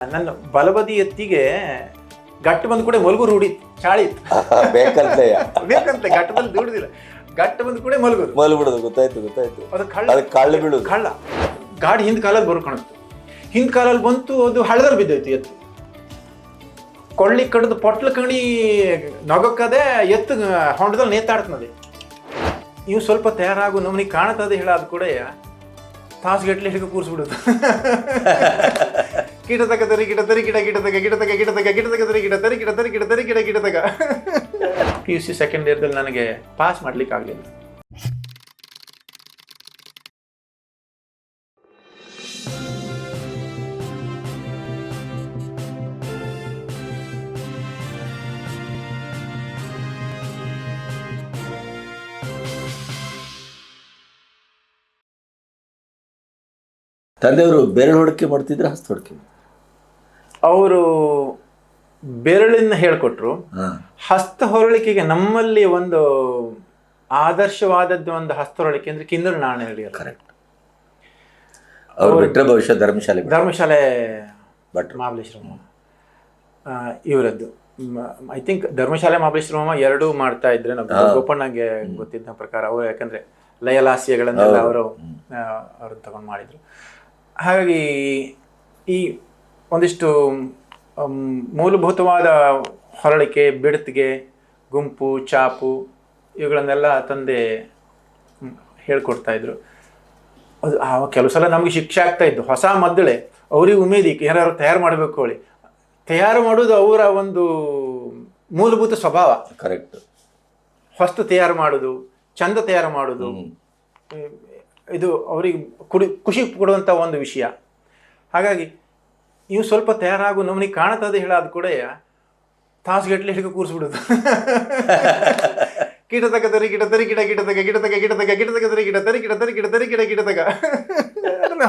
ನನ್ನ ಬಲಬದಿ ಎತ್ತಿಗೆ ಗಟ್ಟು ಬಂದ ಕೂಡ ಮಲಗೂರು ರೂಢಿತ್ತು, ಚಾಳಿ ಇತ್ತು. ಬೇಕಂತ ಗಟ್ಟದಲ್ಲಿ ದುಡಿದಿಲ್ಲ, ಗಟ್ಟು ಬಂದ ಕೂಡ ಮಲಗ್ಬಿಡೋದು. ಗೊತ್ತಾಯ್ತು. ಅದು ಕಳ್ಳ ಬೀಳುದು, ಕಳ್ಳ ಗಾಡಿ ಹಿಂದ್ ಕಾಲಲ್ಲಿ ಬರೋ ಕಾಣುತ್ತೆ. ಹಿಂದ್ ಕಾಲಲ್ಲಿ ಬಂತು, ಅದು ಹಳ್ಳದಲ್ಲಿ ಬಿದ್ದೋಯ್ತು ಎತ್ತು. ಕೊಳ್ಳಿ ಕಡ್ದು ಪೊಟ್ಲ ಕಣಿ ನೊಗಕ್ಕದೆ ಎತ್ತು ಹೊಂಡದಲ್ಲಿ ನೇತಾಡ್ತದೆ. ನೀವು ಸ್ವಲ್ಪ ತಯಾರಾಗು ನಮ್ಮನಿಗೆ ಕಾಣುತ್ತದೆ ಹೇಳೋದು ಕೂಡ ತಾಸುಗಟ್ಟಲೆ ಹಿಡಿದು ಕೂರಿಸ್ಬಿಡುದು. ಗಿಡ ತಗ ತರಿ ಗಿಡ ತರಿ ಗಿಡ ಗಿಡ ತಗ ಗಿಡ ತಗ ಗಿಡ ತಗ ಗಿಡ ತಗ ತರಿ ಗಿಡ ತರಿ ಗಿಡ ತರಿ ಗಿಡ ತರಿ ಗಿಡ ಗಿಡ ತಗ. PUC ಸೆಕೆಂಡ್ ಇಯರ್ದಲ್ಲಿ ನನಗೆ ಪಾಸ್ ಮಾಡ್ಲಿಕ್ಕೆ ಆಗಲಿಲ್ಲ. ತಂದೆಯವರು ಬೆರಳು ಹೊಡಿಕೆ ಮಾಡ್ತಿದ್ರೆ ಹಸ್ತ ಹೊಡಿಕೆ? ಅವರು ಬೆರಳನ್ನ ಹೇಳ್ಕೊಟ್ರು. ಹಸ್ತ ಹೊರಳಿಕೆಗೆ ನಮ್ಮಲ್ಲಿ ಒಂದು ಆದರ್ಶವಾದದ್ದು ಒಂದು ಹಸ್ತ ಹೊರಳಿಕೆ ಅಂದ್ರೆ ಕಿಂದೂರು ನಾಣಹಳ್ಳಿ. ಕರೆಕ್ಟ್. ಅವ್ರು ಬಿಟ್ಟರೆ ಬಹುಶಃ ಧರ್ಮಶಾಲೆ ಮಹಾಬಲೇಶ್ವರ ಇವರದ್ದು. ಐ ಥಿಂಕ್ ಧರ್ಮಶಾಲೆ ಮಹಾಬಲೇಶ್ವರ ಎರಡೂ ಮಾಡ್ತಾ ಇದ್ರೆ ನಾವು ಗೋಪಣ್ಣಗೆ ಗೊತ್ತಿದ್ದ ಪ್ರಕಾರ. ಅವರು ಯಾಕಂದ್ರೆ ಲಯಲಾಸ್ಯಗಳನ್ನೆಲ್ಲ ಅವರು ತಗೊಂಡು ಮಾಡಿದ್ರು. ಹಾಗಾಗಿ ಈ ಒಂದಿಷ್ಟು ಮೂಲಭೂತವಾದ ಹೊರಳಿಕೆ, ಬಿಡತಿಗೆ, ಗುಂಪು, ಚಾಪು ಇವುಗಳನ್ನೆಲ್ಲ ತಂದೆ ಹೇಳ್ಕೊಡ್ತಾ ಇದ್ರು. ಅದು ಕೆಲವು ಸಲ ನಮಗೆ ಶಿಕ್ಷೆ ಆಗ್ತಾ ಇದ್ದು. ಹೊಸ ಮದ್ದಳೆ ಅವ್ರಿಗೆ ಉಮೇದಿ ಯಾರು ತಯಾರು ಮಾಡಬೇಕು ಹೇಳಿ ತಯಾರು ಮಾಡೋದು ಅವರ ಒಂದು ಮೂಲಭೂತ ಸ್ವಭಾವ. ಕರೆಕ್ಟ್. ಹೊಸ್ತು ತಯಾರು ಮಾಡೋದು, ಚಂದ ತಯಾರು ಮಾಡೋದು, ಇದು ಅವ್ರಿಗೆ ಖುಷಿ ಕೊಡುವಂಥ ಒಂದು ವಿಷಯ. ಹಾಗಾಗಿ ನೀವು ಸ್ವಲ್ಪ ತಯಾರಾಗು ನಮ್ಮನಿಗೆ ಕಾಣುತ್ತದೆ ಹೇಳೋದು ಕೂಡ ತಾಸುಗಟ್ಟಲೆ ಹಿಡಿದು ಕೂರಿಸ್ಬಿಡೋದು. ಗಿಡ ತಗ ತರಿ ಗಿಡ ತರಿ ಗಿಡ ಗಿಡ ತಗ ಗಿಡ ತಗ ಗಿಡ ತಗ ಗಿಡ ತಗ ತರಿ ಗಿಡ ತರಿ ಗಿಡ ತರಿ ಗಿಡ ತರಿ ಗಿಡ ಗಿಡ ತಗ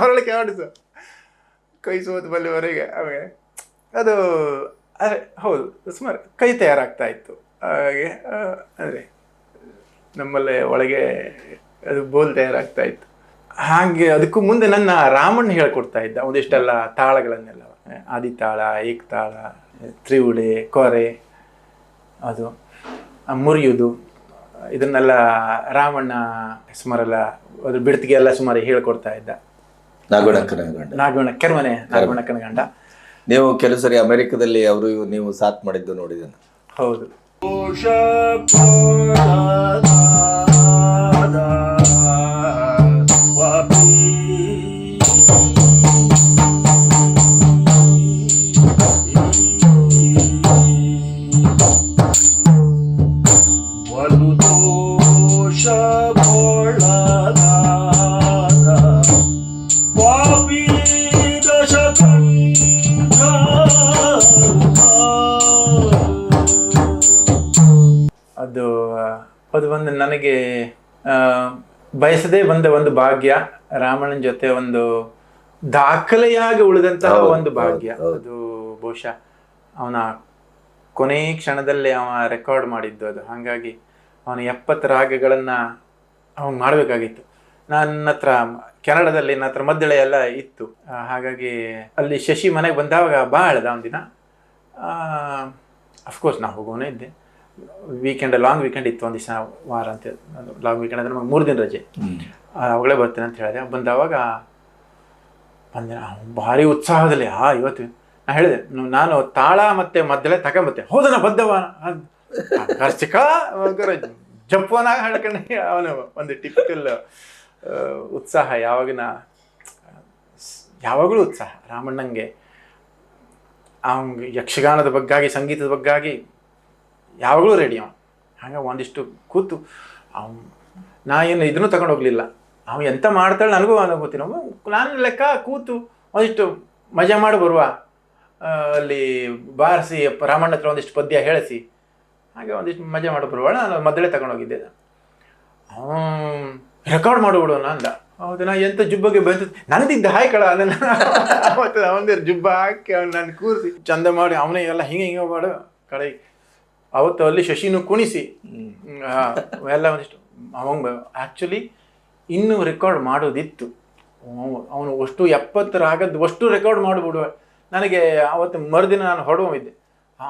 ಹೊರಳಿಕೆ ಆಡಿಸು ಕೈ ಸೋತು ಬಲ್ಲಿವರೆಗೆ. ಆಮೇಲೆ ಅದು ಹೌದು, ಸುಮಾರು ಕೈ ತಯಾರಾಗ್ತಾ ಇತ್ತು. ಹಾಗೆ ಅಂದರೆ ನಮ್ಮಲ್ಲೇ ಒಳಗೆ ಅದು ಬೋಲ್ ತಯಾರಾಗ್ತಾ ಇತ್ತು. ಹಾಗೆ ಅದಕ್ಕೂ ಮುಂದೆ ನನ್ನ ರಾಮಣ್ಣ ಹೇಳ್ಕೊಡ್ತಾ ಇದ್ದ ಒಂದಿಷ್ಟೆಲ್ಲ ತಾಳಗಳನ್ನೆಲ್ಲ, ಆದಿತಾಳ, ಏಕತಾಳ, ತ್ರಿವುಡೆ, ಕೊರೆ, ಅದು ಮುರಿಯುವುದು, ಇದನ್ನೆಲ್ಲ ರಾಮಣ್ಣ ಸುಮಾರೆಲ್ಲ ಅದ್ರ ಬಿಡ್ತಿಗೆ ಎಲ್ಲ ಸುಮಾರು ಹೇಳ್ಕೊಡ್ತಾ ಇದ್ದ. ನಾಗವಣಕ್ಕನ ಗಂಡ. ನೀವು ಕೆಲವು ಸರಿ ಅಮೆರಿಕದಲ್ಲಿ ಅವರು ನೀವು ಸಾಥ್ ಮಾಡಿದ್ದು ನೋಡಿದ್ದೇನೆ. ಹೌದು. ಅದು ಒಂದು ನನಗೆ ಬಯಸದೇ ಬಂದ ಒಂದು ಭಾಗ್ಯ. ರಾಮಣ್ಣನ ಜೊತೆ ಒಂದು ದಾಖಲೆಯಾಗಿ ಉಳಿದಂತಹ ಒಂದು ಭಾಗ್ಯ. ಅದು ಬಹುಶಃ ಅವನ ಕೊನೆ ಕ್ಷಣದಲ್ಲಿ ಅವ ರೆಕಾರ್ಡ್ ಮಾಡಿದ್ದು ಅದು. ಹಾಗಾಗಿ ಅವನ 70 ರಾಗಗಳನ್ನು ಅವನು ಮಾಡಬೇಕಾಗಿತ್ತು. ನನ್ನ ಹತ್ರ ಕೆನಡಾದಲ್ಲಿ ನನ್ನ ಹತ್ರ ಮದ್ದಳೆ ಎಲ್ಲ ಇತ್ತು. ಹಾಗಾಗಿ ಅಲ್ಲಿ ಶಶಿ ಮನೆಗೆ ಬಂದಾಗ ಬಾ ಹೇಳ್ದ ಒಂದಿನ. ಅಫ್ಕೋರ್ಸ್ ನಾವು ಹೋಗೋನೇ ಇದ್ದೆ. ವೀಕೆಂಡ್, ಲಾಂಗ್ ವೀಕೆಂಡ್ ಇತ್ತು, ಒಂದು ದಿವಸ ವಾರ ಅಂತ. ಲಾಂಗ್ ವೀಕೆಂಡ್ ಅಂದರೆ ನಮಗೆ 3 ದಿನ ರಜೆ. ಅವಾಗಲೇ ಬರ್ತೇನೆ ಅಂತ ಹೇಳಿದೆ. ಬಂದವಾಗ ಬಂದೆ ಭಾರಿ ಉತ್ಸಾಹದಲ್ಲಿ. ಇವತ್ತು ನಾನು ಹೇಳಿದೆ, ನಾನು ತಾಳ ಮತ್ತು ಮದ್ದಳೆ ತಗೊಂಬತ್ತೆ. ಹೋದನ ಬದ್ದವ ಚಿಕ್ಕ ಜಪ್ಪನಾಗ ಹೇಳ್ಕೊಂಡೆ. ಅವನು ಒಂದು ಟಿಪಿಕಲ್ ಉತ್ಸಾಹ, ಯಾವಾಗಲೂ ಉತ್ಸಾಹ ರಾಮಣ್ಣಂಗೆ. ಅವನಿಗೆ ಯಕ್ಷಗಾನದ ಬಗ್ಗಾಗಿ, ಸಂಗೀತದ ಬಗ್ಗಾಗಿ ಯಾವಾಗಲೂ ರೆಡಿ ಅವನು. ಹಾಗೆ ಒಂದಿಷ್ಟು ಕೂತು ನಾ ಏನು ಇದನ್ನು ತಗೊಂಡು ಹೋಗಲಿಲ್ಲ. ಅವನು ಎಂತ ಮಾಡ್ತಾಳೆ ನನಗೂ ಗೊತ್ತಿಲ್ಲ. ನಾನು ಲೆಕ್ಕ ಕೂತು ಒಂದಿಷ್ಟು ಮಜಾ ಮಾಡಿ ಬರುವ, ಅಲ್ಲಿ ಬಾರಿಸಿ ರಾಮಣ್ಣ ಹತ್ರ ಒಂದಿಷ್ಟು ಪದ್ಯ ಹೇಳಿಸಿ ಹಾಗೆ ಒಂದಿಷ್ಟು ಮಜಾ ಮಾಡಿ ಬರುವಾಗ ನಾನು ಮದ್ದಳೆ ತಗೊಂಡೋಗಿದ್ದೆ. ರೆಕಾರ್ಡ್ ಮಾಡಿಬಿಡೋಣ ಅಂದ. ಹೌದು, ನಾ ಎಂತ ಜುಬ್ಬಗೆ ಬಂತು ನನದಿದ್ದ ಹಾಯ್ಕಳ ಅದನ್ನು ಅವತ್ತು ಅವನದೇ ಜುಬ್ಬ ಹಾಕಿ ಅವ್ನು ನಾನು ಕೂರಿಸಿ ಚಂದ ಮಾಡಿ ಅವನೇ ಎಲ್ಲ ಹಿಂಗೆ ಮಾಡು ಕಡೆ. ಅವತ್ತು ಅಲ್ಲಿ ಶಶಿನೂ ಕುಣಿಸಿ ಎಲ್ಲ ಒಂದಿಷ್ಟು ಅವಂಗ ಆ್ಯಕ್ಚುಲಿ ಇನ್ನೂ ರೆಕಾರ್ಡ್ ಮಾಡೋದಿತ್ತು. ಅವನು ಅಷ್ಟು 70 ರಾಗದ್ದು ಅಷ್ಟು ರೆಕಾರ್ಡ್ ಮಾಡಿಬಿಡುವ. ನನಗೆ ಅವತ್ತು ಮರುದಿನ ನಾನು ಹೊರಡುವಿದ್ದೆ.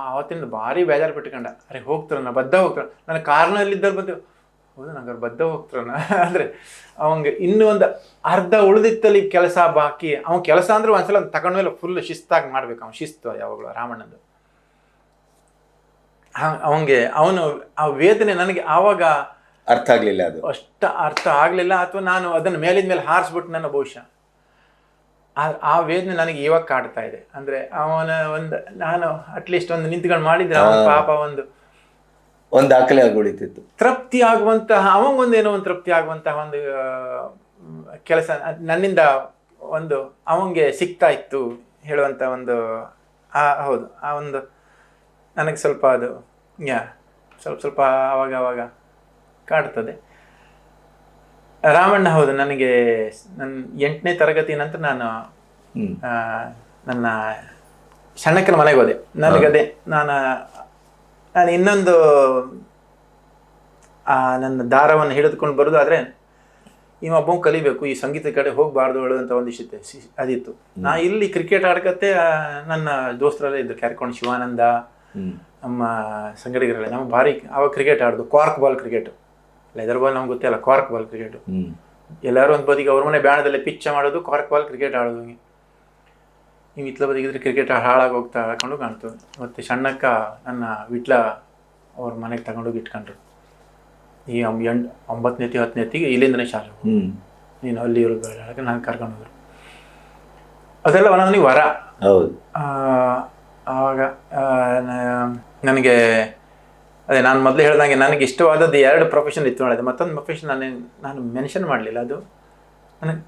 ಅವತ್ತಿಂದ ಭಾರಿ ಬೇಜಾರು ಬಿಟ್ಕೊಂಡ. ಅರೆ ಹೋಗ್ತಾರನ ಬದ್ದ ಹೋಗ್ತಾರ, ನನ್ನ ಕಾರ್ನಲ್ಲಿದ್ದರು ಬಂದು ಹೌದು ನಂಗೆ ಬದ್ದ ಹೋಗ್ತಾರನ ಅಂದರೆ ಅವಂಗೆ ಇನ್ನೂ ಒಂದು ಅರ್ಧ ಉಳಿದಿತ್ತಲ್ಲಿ ಕೆಲಸ ಬಾಕಿ. ಅವ್ನ ಕೆಲಸ ಅಂದ್ರೆ ಒಂದ್ಸಲ ತಗೊಂಡ್ಮೇಲೆ ಫುಲ್ ಶಿಸ್ತಾಗಿ ಮಾಡ್ಬೇಕು. ಅವ್ನು ಶಿಸ್ತು ಯಾವಾಗಲೂ ರಾಮಣ್ಣಂದು. ಅವಂಗೆ ಅವನು ಆ ವೇದನೆ ನನಗೆ ಆವಾಗ ಅರ್ಥ ಆಗಲಿಲ್ಲ, ಅದು ಅಷ್ಟು ಅರ್ಥ ಆಗಲಿಲ್ಲ, ಅಥವಾ ನಾನು ಅದನ್ನು ಮೇಲಿದ ಮೇಲೆ ಹಾರಿಸ್ಬಿಟ್ಟು ನನ್ನ ಬಹುಶಃ ಆ ವೇದನೆ ನನಗೆ ಇವಾಗ ಕಾಡ್ತಾ ಇದೆ. ಅಂದರೆ ಅವನ ಒಂದು ನಾನು ಅಟ್ಲೀಸ್ಟ್ ಒಂದು ನಿಂತ್ಕೊಂಡು ಮಾಡಿದ್ರೆ ಅವನ ಪಾಪ ಒಂದು ದಾಖಲೆ ಆಗೋಳಿತಿತ್ತು, ತೃಪ್ತಿ ಆಗುವಂತಹ ಅವಂಗೊಂದು ಏನೋ ಒಂದು ತೃಪ್ತಿ ಆಗುವಂತಹ ಒಂದು ಕೆಲಸ ನನ್ನಿಂದ ಒಂದು ಅವಂಗೆ ಸಿಗ್ತಾ ಇತ್ತು ಹೇಳುವಂಥ ಒಂದು ಹೌದು ಆ ಒಂದು ನನಗೆ ಸ್ವಲ್ಪ ಅದು ಸ್ವಲ್ಪ ಆವಾಗ ಕಾಡ್ತದೆ. ರಾಮಣ್ಣ ಹೌದು ನನಗೆ ನನ್ನ 8ನೇ ತರಗತಿ ನಂತರ ನಾನು ನನ್ನ ಸಣ್ಣಕ್ಕನ ಮನೆಗೆ ಹೋದೆ. ನನಗದೇ ನಾನು ಇನ್ನೊಂದು ನನ್ನ ದಾರವನ್ನು ಹಿಡಿದುಕೊಂಡು ಬರೋದು. ಆದರೆ ಇವೊಬ್ಬ ಕಲಿಬೇಕು, ಈ ಸಂಗೀತ ಕಡೆ ಹೋಗಬಾರ್ದು ಹೇಳುವಂಥ ಒಂದಿಷ್ಟು ಅದಿತ್ತು. ನಾ ಇಲ್ಲಿ ಕ್ರಿಕೆಟ್ ಆಡ್ಕತ್ತೆ ನನ್ನ ದೋಸ್ತರಲ್ಲೇ ಇದ್ರು, ಕ್ಯಾರ್ಕೊಂಡು ಶಿವಾನಂದ ನಮ್ಮ ಸಂಗಡಿಗರಲ್ಲ. ನಾವು ಭಾರಿ ಆವಾಗ ಕ್ರಿಕೆಟ್ ಆಡೋದು, cork ball cricket, leather ball ನಮ್ಗೆ ಗೊತ್ತಿಲ್ಲ, ಕಾರ್ಕ್ ಬಾಲ್ ಕ್ರಿಕೆಟು. ಎಲ್ಲರೂ ಒಂದು ಬದಿಗೆ ಅವ್ರ ಮನೆ ಬ್ಯಾಣದಲ್ಲೇ ಪಿಚ್ಚ ಮಾಡೋದು, ಕಾರ್ಕ್ ಬಾಲ್ ಕ್ರಿಕೆಟ್ ಆಡೋದು. ನೀವು ಇತ್ಲ ಬದಿಗಿದ್ರೆ ಕ್ರಿಕೆಟ್ ಹಾಳಾಗಿ ಹೋಗ್ತಾ ಹಾಕೊಂಡು ಕಾಣ್ತು. ಮತ್ತು ಸಣ್ಣಕ್ಕ ನನ್ನ ವಿಟ್ಲ ಅವ್ರ ಮನೆಗೆ ತಗೊಂಡೋಗಿ ಇಟ್ಕೊಂಡ್ರು. ಈ 9ನೇ 10ನೇತಿಗೆ ಇಲ್ಲಿಂದನೇ ಶಾಲೆ, ನೀನು ಅಲ್ಲಿ ಇವ್ರಿಗೆ ಬೇಡ ನಾನು ಕರ್ಕೊಂಡು ಹೋದ್ರು. ಅದೆಲ್ಲ ಒಂದೊಂದು ವರ. ಹೌದು. ಆವಾಗ ನನಗೆ ಅದೇ ನಾನು ಮೊದಲು ಹೇಳ್ದಂಗೆ ನನಗೆ ಇಷ್ಟವಾದದ್ದು 2 ಪ್ರೊಫೆಷನ್ ಇತ್ತು ನೋಡಿದೆ. ಮತ್ತೊಂದು ಪ್ರೊಫೆಷನ್ ನಾನು ಮೆನ್ಷನ್ ಮಾಡಲಿಲ್ಲ. ಅದು ನನಗೆ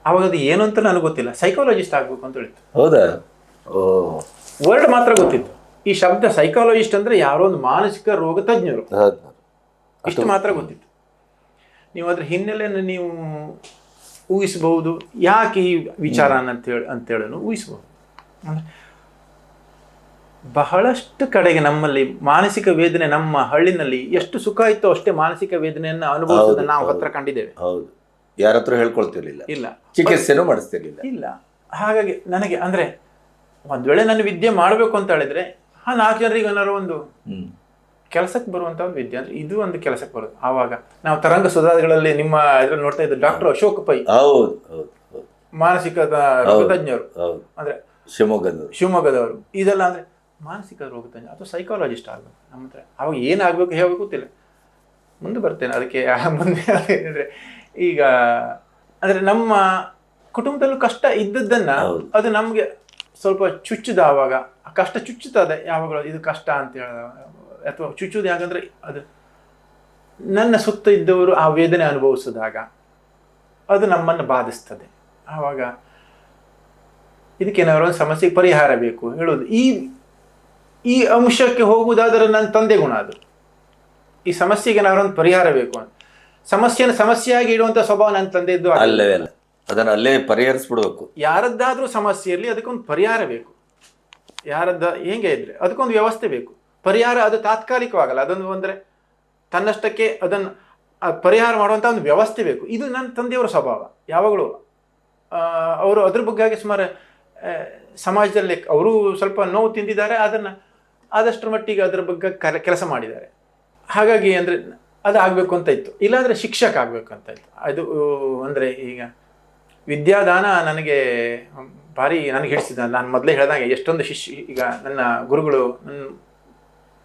ಆವಾಗ ಅದು ಏನು ಅಂತ ನನಗೆ ಗೊತ್ತಿಲ್ಲ. ಸೈಕಾಲಜಿಸ್ಟ್ ಆಗಬೇಕು ಅಂತ ಹೇಳಿತ್ತು. ಹೌದಾ? ವರ್ಡ್ ಮಾತ್ರ ಗೊತ್ತಿತ್ತು. ಈ ಶಬ್ದ ಸೈಕಾಲಜಿಸ್ಟ್ ಅಂದರೆ ಯಾರೋ ಒಂದು ಮಾನಸಿಕ ರೋಗ ತಜ್ಞರು, ಇಷ್ಟು ಮಾತ್ರ ಗೊತ್ತಿತ್ತು. ನೀವು ಅದ್ರ ಹಿನ್ನೆಲೆಯನ್ನು ನೀವು ಊಹಿಸಬಹುದು, ಯಾಕೆ ಈ ವಿಚಾರ ಅಂತೇಳಿ ಊಹಿಸಬಹುದು. ಅಂದರೆ ಬಹಳಷ್ಟು ಕಡೆಗೆ ನಮ್ಮಲ್ಲಿ ಮಾನಸಿಕ ವೇದನೆ, ನಮ್ಮ ಹಳ್ಳಿನಲ್ಲಿ ಎಷ್ಟು ಸುಖ ಇತ್ತೋ ಅಷ್ಟೇ ಮಾನಸಿಕ ವೇದನೆಯನ್ನು ಅನುಭವಿಸೋದನ್ನ ನಾವು ಹತ್ರ ಕಂಡಿದ್ದೇವೆ. ಹೌದು, ಯಾರ ಹತ್ರ ಹೇಳ್ಕೊಳ್ತಿರ್ಲಿಲ್ಲ, ಇಲ್ಲ ಚಿಕಿತ್ಸೆನೂ ಮಾಡಿಸ್ತಿರ್ಲಿಲ್ಲ. ಇಲ್ಲ. ಹಾಗಾಗಿ ನನಗೆ ಅಂದರೆ ಒಂದ್ ವೇಳೆ ನಾನು ವಿದ್ಯೆ ಮಾಡಬೇಕು ಅಂತ ಹೇಳಿದ್ರೆ 4 ಜನರಿಗೆ ಏನಾರು ಒಂದು ಕೆಲಸಕ್ಕೆ ಬರುವಂತ ಒಂದು ವಿದ್ಯೆ, ಅಂದ್ರೆ ಇದು ಒಂದು ಕೆಲಸಕ್ಕೆ ಬರೋದು. ಆವಾಗ ನಾವು ತರಂಗ ಸುಧಾಗಳಲ್ಲಿ ನಿಮ್ಮ ಇದ್ರಲ್ಲಿ ನೋಡ್ತಾ ಇದ್ದ ಡಾಕ್ಟರ್ ಅಶೋಕ್ ಪೈ, ಮಾನಸಿಕ ರೋಗ ತಜ್ಞರು, ಅಂದ್ರೆ ಶಿವಮೊಗ್ಗದವರು. ಇದೆಲ್ಲ ಅಂದ್ರೆ ಮಾನಸಿಕ ರೋಗ ತಜ್ಞ ಅಥವಾ ಸೈಕಾಲಜಿಸ್ಟ್ ಆಗಬೇಕು ನಮ್ಮ ಹತ್ರ. ಅವಾಗ ಏನಾಗಬೇಕು ಹೇಳಬೇಕು ಗೊತ್ತಿಲ್ಲ. ಮುಂದೆ ಬರ್ತೇನೆ ಅದಕ್ಕೆ. ಮುಂದೆ ಅಂದರೆ ಈಗ ಅಂದರೆ ನಮ್ಮ ಕುಟುಂಬದಲ್ಲೂ ಕಷ್ಟ ಇದ್ದದ್ದನ್ನು ಅದು ನಮಗೆ ಸ್ವಲ್ಪ ಚುಚ್ಚಿದ, ಆವಾಗ ಆ ಕಷ್ಟ ಚುಚ್ಚುತ್ತದೆ ಯಾವಾಗಲೂ. ಇದು ಕಷ್ಟ ಅಂತ ಹೇಳಿದ ಅಥವಾ ಚುಚ್ಚುದು ಯಾಕಂದರೆ ಅದು ನನ್ನ ಸುತ್ತ ಇದ್ದವರು ಆ ವೇದನೆ ಅನುಭವಿಸಿದಾಗ ಅದು ನಮ್ಮನ್ನು ಬಾಧಿಸ್ತದೆ. ಆವಾಗ ಇದಕ್ಕೇನಾದ್ರು ಒಂದು ಸಮಸ್ಯೆಗೆ ಪರಿಹಾರ ಬೇಕು ಹೇಳೋದು. ಈ ಅಂಶಕ್ಕೆ ಹೋಗುವುದಾದರೆ ನನ್ನ ತಂದೆ ಗುಣ ಅದು. ಈ ಸಮಸ್ಯೆಗೆ ಏನಾದ್ರು ಒಂದು ಪರಿಹಾರ ಬೇಕು ಅಂತ ಸಮಸ್ಯೆನ ಸಮಸ್ಯೆಯಾಗಿ ಇಡುವಂಥ ಸ್ವಭಾವ ನನ್ನ ತಂದೆ ಇದ್ದು ಅಲ್ಲೇ ಅದನ್ನು ಅಲ್ಲೇ ಪರಿಹರಿಸ್ಬಿಡ್ಬೇಕು. ಯಾರದ್ದಾದ್ರೂ ಸಮಸ್ಯೆ ಇರಲಿ ಅದಕ್ಕೊಂದು ಪರಿಹಾರ ಬೇಕು. ಯಾರದ್ದ ಹೇಗೆ ಇದ್ರೆ ಅದಕ್ಕೊಂದು ವ್ಯವಸ್ಥೆ ಬೇಕು. ಪರಿಹಾರ ಅದು ತಾತ್ಕಾಲಿಕವಾಗಲ್ಲ, ಅದೊಂದು ಅಂದರೆ ತನ್ನಷ್ಟಕ್ಕೆ ಅದನ್ನು ಪರಿಹಾರ ಮಾಡುವಂಥ ಒಂದು ವ್ಯವಸ್ಥೆ ಬೇಕು. ಇದು ನನ್ನ ತಂದೆಯವರ ಸ್ವಭಾವ ಯಾವಾಗಲೂ. ಅವರು ಅದ್ರ ಬಗ್ಗೆ ಸುಮಾರು ಸಮಾಜದಲ್ಲಿ ಅವರು ಸ್ವಲ್ಪ ನೋವು ತಿಂದಿದ್ದಾರೆ, ಅದನ್ನು ಆದಷ್ಟರ ಮಟ್ಟಿಗೆ ಅದರ ಬಗ್ಗೆ ಕೆಲಸ ಮಾಡಿದ್ದಾರೆ. ಹಾಗಾಗಿ ಅಂದರೆ ಅದು ಆಗಬೇಕು ಅಂತ ಇತ್ತು. ಇಲ್ಲಾಂದರೆ ಶಿಕ್ಷಕ ಆಗಬೇಕು ಅಂತ ಇತ್ತು. ಅದು ಅಂದರೆ ಈಗ ವಿದ್ಯಾದಾನ ನನಗೆ ಭಾರಿ ನನಗೆ ಹಿಡಿಸಿದ. ನಾನು ಮೊದಲೇ ಹೇಳಿದಾಗ ಎಷ್ಟೊಂದು ಈಗ ನನ್ನ ಗುರುಗಳು ನನ್ನ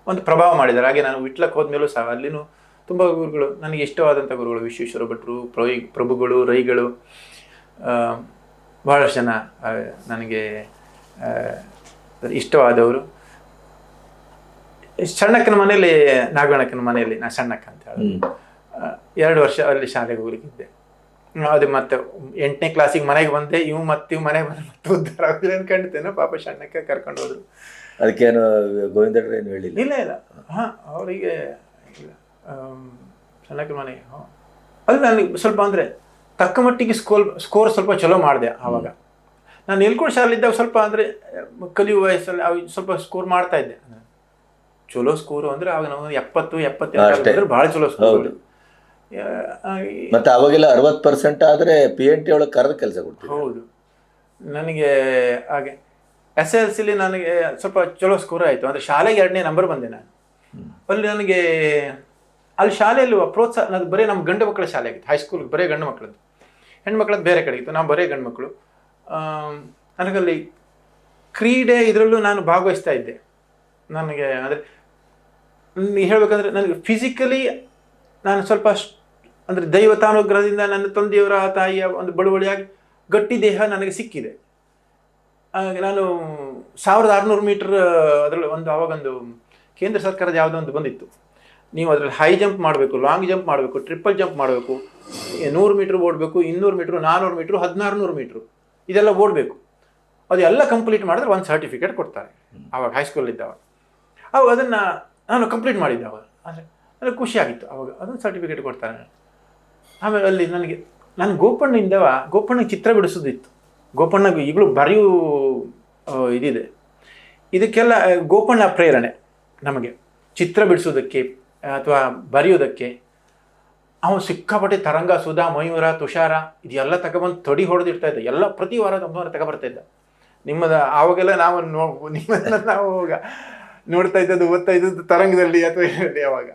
ಒಂದು ಪ್ರಭಾವ ಮಾಡಿದ್ದಾರೆ. ಹಾಗೆ ನಾನು ವಿಟ್ಲಕ್ಕೆ ಹೋದ್ಮೇಲೂ ಸಹ ಅಲ್ಲಿನೂ ತುಂಬ ಗುರುಗಳು ನನಗೆ ಇಷ್ಟವಾದಂಥ ಗುರುಗಳು, ವಿಶ್ವೇಶ್ವರ ಭಟ್ರು, ಪ್ರಭುಗಳು, ರೈಗಳು, ಬಹಳಷ್ಟು ಜನ ನನಗೆ ಇಷ್ಟವಾದವರು. ಸಣ್ಣಕ್ಕನ ಮನೆಯಲ್ಲಿ, ನಾಗಣ್ಣಕ್ಕನ ಮನೆಯಲ್ಲಿ, ನಾ ಸಣ್ಣಕ್ಕ ಅಂತ ಹೇಳಿ 2 ವರ್ಷ ಅಲ್ಲಿ ಶಾಲೆಗೆ ಹೋಗ್ಲಿಕ್ಕಿದ್ದೆ. ಅದು ಮತ್ತೆ 8ನೇ ಕ್ಲಾಸಿಗೆ ಮನೆಗೆ ಬಂದೆ. ಇವು ಮನೆಗೆ ಬಂದು ಮತ್ತೆ ಉದ್ಧಾರ ಆಗಿದೆ ಅನ್ಕೊಂಡಿದ್ದೇನೆ. ಪಾಪ ಸಣ್ಣಕ್ಕ ಕರ್ಕೊಂಡು ಹೋದ್ರು. ಅದಕ್ಕೇನು ಗೋವಿಂದಡ್ರು ಏನು ಹೇಳಿಲ್ಲ? ಇಲ್ಲ ಅವರಿಗೆ ಸಣ್ಣಕ್ಕನ ಮನೆಗೆ ಅದು ನನಗೆ ಸ್ವಲ್ಪ ಅಂದರೆ ತಕ್ಕ ಮಟ್ಟಿಗೆ ಸ್ಕೋರ್ ಸ್ವಲ್ಪ ಚಲೋ ಮಾಡಿದೆ. ಆವಾಗ ನಾನು ಎಲ್ಕೊಂಡು ಶಾಲೆಯಿದ್ದಾಗ ಸ್ವಲ್ಪ ಅಂದರೆ ಕಲಿಯುವ ವಯಸ್ಸಲ್ಲಿ ಸ್ವಲ್ಪ ಸ್ಕೋರ್ ಮಾಡ್ತಾ ಇದ್ದೆ. ಚಲೋ ಸ್ಕೋರು ಅಂದರೆ ಆವಾಗ ನಾವು 70-72 ಭಾಳ ಚಲೋ ಸ್ಕೋರ್. ಮತ್ತೆ ಅವಾಗೆಲ್ಲ 60% ಆದರೆ PNT ಒಳಗೆ ಕರೆದ ಕೆಲಸ ಕೊಡ್ತೀವಿ. ಹೌದು, ನನಗೆ ಹಾಗೆ SSLC ನನಗೆ ಸ್ವಲ್ಪ ಚಲೋ ಸ್ಕೋರ್ ಆಯಿತು, ಅಂದರೆ ಶಾಲೆಗೆ 2ನೇ ನಂಬರ್ ಬಂದೆ ನಾನು. ಅಲ್ಲಿ ನನಗೆ ಅಲ್ಲಿ ಶಾಲೆಯಲ್ಲಿ ಪ್ರೋತ್ಸಾಹ, ಅದು ಬರೀ ನಮ್ಮ ಗಂಡು ಮಕ್ಕಳ ಶಾಲೆ ಆಗಿತ್ತು, ಹೈಸ್ಕೂಲ್ಗೆ ಬರೀ ಗಂಡು ಮಕ್ಕಳದ್ದು, ಹೆಣ್ಮಕ್ಳದ್ದು ಬೇರೆ ಕಡೆ ಇತ್ತು, ನಾವು ಬರೀ ಗಂಡು ಮಕ್ಕಳು. ನನಗಲ್ಲಿ ಕ್ರೀಡೆ ಇದರಲ್ಲೂ ನಾನು ಭಾಗವಹಿಸ್ತಾ ಇದ್ದೆ. ನನಗೆ ಅಂದರೆ ಹೇಳಬೇಕಂದ್ರೆ ನನಗೆ ಫಿಸಿಕಲಿ ನಾನು ಸ್ವಲ್ಪ ಅಂದರೆ ದೈವತಾನುಗ್ರಹದಿಂದ ನನ್ನ ತಂದೆಯವರ ತಾಯಿಯ ಒಂದು ಬಳುವಳಿಯಾಗಿ ಗಟ್ಟಿ ದೇಹ ನನಗೆ ಸಿಕ್ಕಿದೆ. ನಾನು 1600 ಮೀಟರ್ ಅದರಲ್ಲಿ ಅವಾಗೊಂದು ಕೇಂದ್ರ ಸರ್ಕಾರದ ಯಾವುದೋ ಒಂದು ಬಂದಿತ್ತು, ನೀವು ಅದರಲ್ಲಿ ಹೈ ಜಂಪ್ ಮಾಡಬೇಕು, ಲಾಂಗ್ ಜಂಪ್ ಮಾಡಬೇಕು, ಟ್ರಿಪಲ್ ಜಂಪ್ ಮಾಡಬೇಕು, 100 ಮೀಟ್ರ್ ಓಡಬೇಕು, 200 ಮೀಟ್ರು, 400 ಮೀಟ್ರು, 1600 ಮೀಟ್ರು ಇದೆಲ್ಲ ಓಡಬೇಕು. ಅದೆಲ್ಲ ಕಂಪ್ಲೀಟ್ ಮಾಡಿದ್ರೆ ಒಂದು ಸರ್ಟಿಫಿಕೇಟ್ ಕೊಡ್ತಾರೆ. ಆವಾಗ ಹೈಸ್ಕೂಲಿದ್ದವಾಗ ಅವಾಗ ಅದನ್ನು ನಾನು ಕಂಪ್ಲೀಟ್ ಮಾಡಿದ್ದೆ. ಅವಾಗ ಅಂದರೆ ನನಗೆ ಖುಷಿಯಾಗಿತ್ತು. ಅವಾಗ ಅದೊಂದು ಸರ್ಟಿಫಿಕೇಟ್ ಕೊಡ್ತಾರೆ. ಆಮೇಲೆ ಅಲ್ಲಿ ನಾನು ಗೋಪಣ್ಣಗೆ ಚಿತ್ರ ಬಿಡಿಸೋದಿತ್ತು. ಗೋಪಣ್ಣಗೆ ಈಗಲೂ ಬರೆಯೋ ಇದಿದೆ. ಇದಕ್ಕೆಲ್ಲ ಗೋಪಣ್ಣ ಪ್ರೇರಣೆ ನಮಗೆ ಚಿತ್ರ ಬಿಡಿಸೋದಕ್ಕೆ ಅಥವಾ ಬರೆಯೋದಕ್ಕೆ. ಅವನು ಸಿಕ್ಕಾಪಟ್ಟೆ ತರಂಗ, ಸುಧಾ, ಮಯೂರ, ತುಷಾರ ಇದೆಲ್ಲ ತಗೊಬಂದು ತೊಡಿ ಹೊಡೆದಿರ್ತಾ ಇದ್ದ. ಎಲ್ಲ ಪ್ರತಿ ವಾರ ತಗೊಬರ್ತಾ ಇದ್ದ. ಆವಾಗೆಲ್ಲ ನಿಮ್ಮದನ್ನ ನಾವು ನೋಡ್ತಾ ಇದ್ದದ್ದು, ಓದ್ತಾ ಇದ್ದದ್ದು ತರಂಗದಲ್ಲಿ ಅಥವಾ ಇದರಲ್ಲಿ. ಅವಾಗ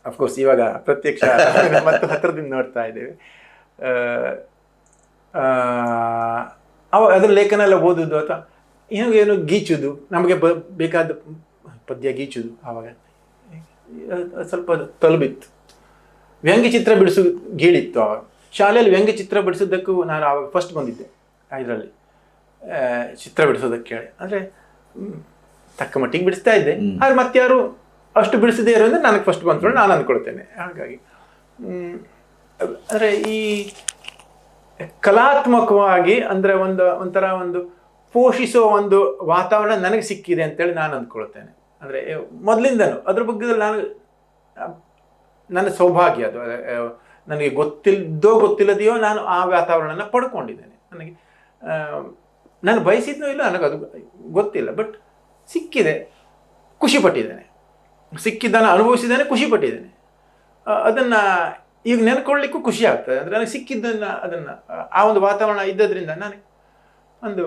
ಅಫ್ಕೋರ್ಸ್ ಇವಾಗ ಪ್ರತ್ಯಕ್ಷ ಮತ್ತು ಹತ್ತಿರದಿಂದ ನೋಡ್ತಾ ಇದ್ದೇವೆ. ಅದ್ರ ಲೇಖನ ಎಲ್ಲ ಓದೋದು ಅಥವಾ ಏನು ಗೀಚುದು, ನಮಗೆ ಬೇಕಾದ ಪದ್ಯ ಗೀಚುದು. ಆವಾಗ ಸ್ವಲ್ಪ ತಲುಬಿತ್ತು. ವ್ಯಂಗ್ಯ ಚಿತ್ರ ಬಿಡಿಸೋ ಗೀಳಿತ್ತು. ಆವಾಗ ಶಾಲೆಯಲ್ಲಿ ವ್ಯಂಗ್ಯ ಚಿತ್ರ ಬಿಡಿಸೋದಕ್ಕೂ ನಾನು ಆವಾಗ ಫಸ್ಟ್ ಬಂದಿದ್ದೆ. ಇದರಲ್ಲಿ ಚಿತ್ರ ಬಿಡಿಸೋದಕ್ಕೆ ಹೇಳಿ ಅಂದರೆ ತಕ್ಕ ಮಟ್ಟಿಗೆ ಬಿಡಿಸ್ತಾ ಇದ್ದೆ. ಆದರೆ ಮತ್ತಾರು ಅಷ್ಟು ಬಿಡಿಸದೇ ಇರೋದ್ರೆ ನನಗೆ ಫಸ್ಟ್ ಬಂತು ನಾನು ಅಂದ್ಕೊಳ್ತೇನೆ. ಹಾಗಾಗಿ ಅಂದರೆ ಈ ಕಲಾತ್ಮಕವಾಗಿ ಅಂದರೆ ಒಂಥರ ಪೋಷಿಸೋ ಒಂದು ವಾತಾವರಣ ನನಗೆ ಸಿಕ್ಕಿದೆ ಅಂತೇಳಿ ನಾನು ಅಂದ್ಕೊಳ್ತೇನೆ. ಅಂದರೆ ಮೊದಲಿಂದನೂ ಅದ್ರ ಬಗ್ಗೆ ನನ್ನ ಸೌಭಾಗ್ಯ ಅದು. ನನಗೆ ಗೊತ್ತಿಲ್ಲದೆಯೋ ನಾನು ಆ ವಾತಾವರಣನ ಪಡ್ಕೊಂಡಿದ್ದೇನೆ. ನನಗೆ ನಾನು ಬಯಸಿದ್ನೋ ಇಲ್ಲ ನನಗದು ಗೊತ್ತಿಲ್ಲ, ಬಟ್ ಸಿಕ್ಕಿದೆ, ಖುಷಿಪಟ್ಟಿದ್ದೇನೆ. ಸಿಕ್ಕಿದ್ದನ್ನು ಅನುಭವಿಸಿದ್ದೇನೆ, ಖುಷಿಪಟ್ಟಿದ್ದೇನೆ. ಅದನ್ನು ಈಗ ನೆನ್ಕೊಳ್ಳಿಕ್ಕೂ ಖುಷಿ ಆಗ್ತದೆ. ಅಂದರೆ ನನಗೆ ಸಿಕ್ಕಿದ್ದನ್ನು ಆ ಒಂದು ವಾತಾವರಣ ಇದ್ದದ್ರಿಂದ ನನಗೆ ಒಂದು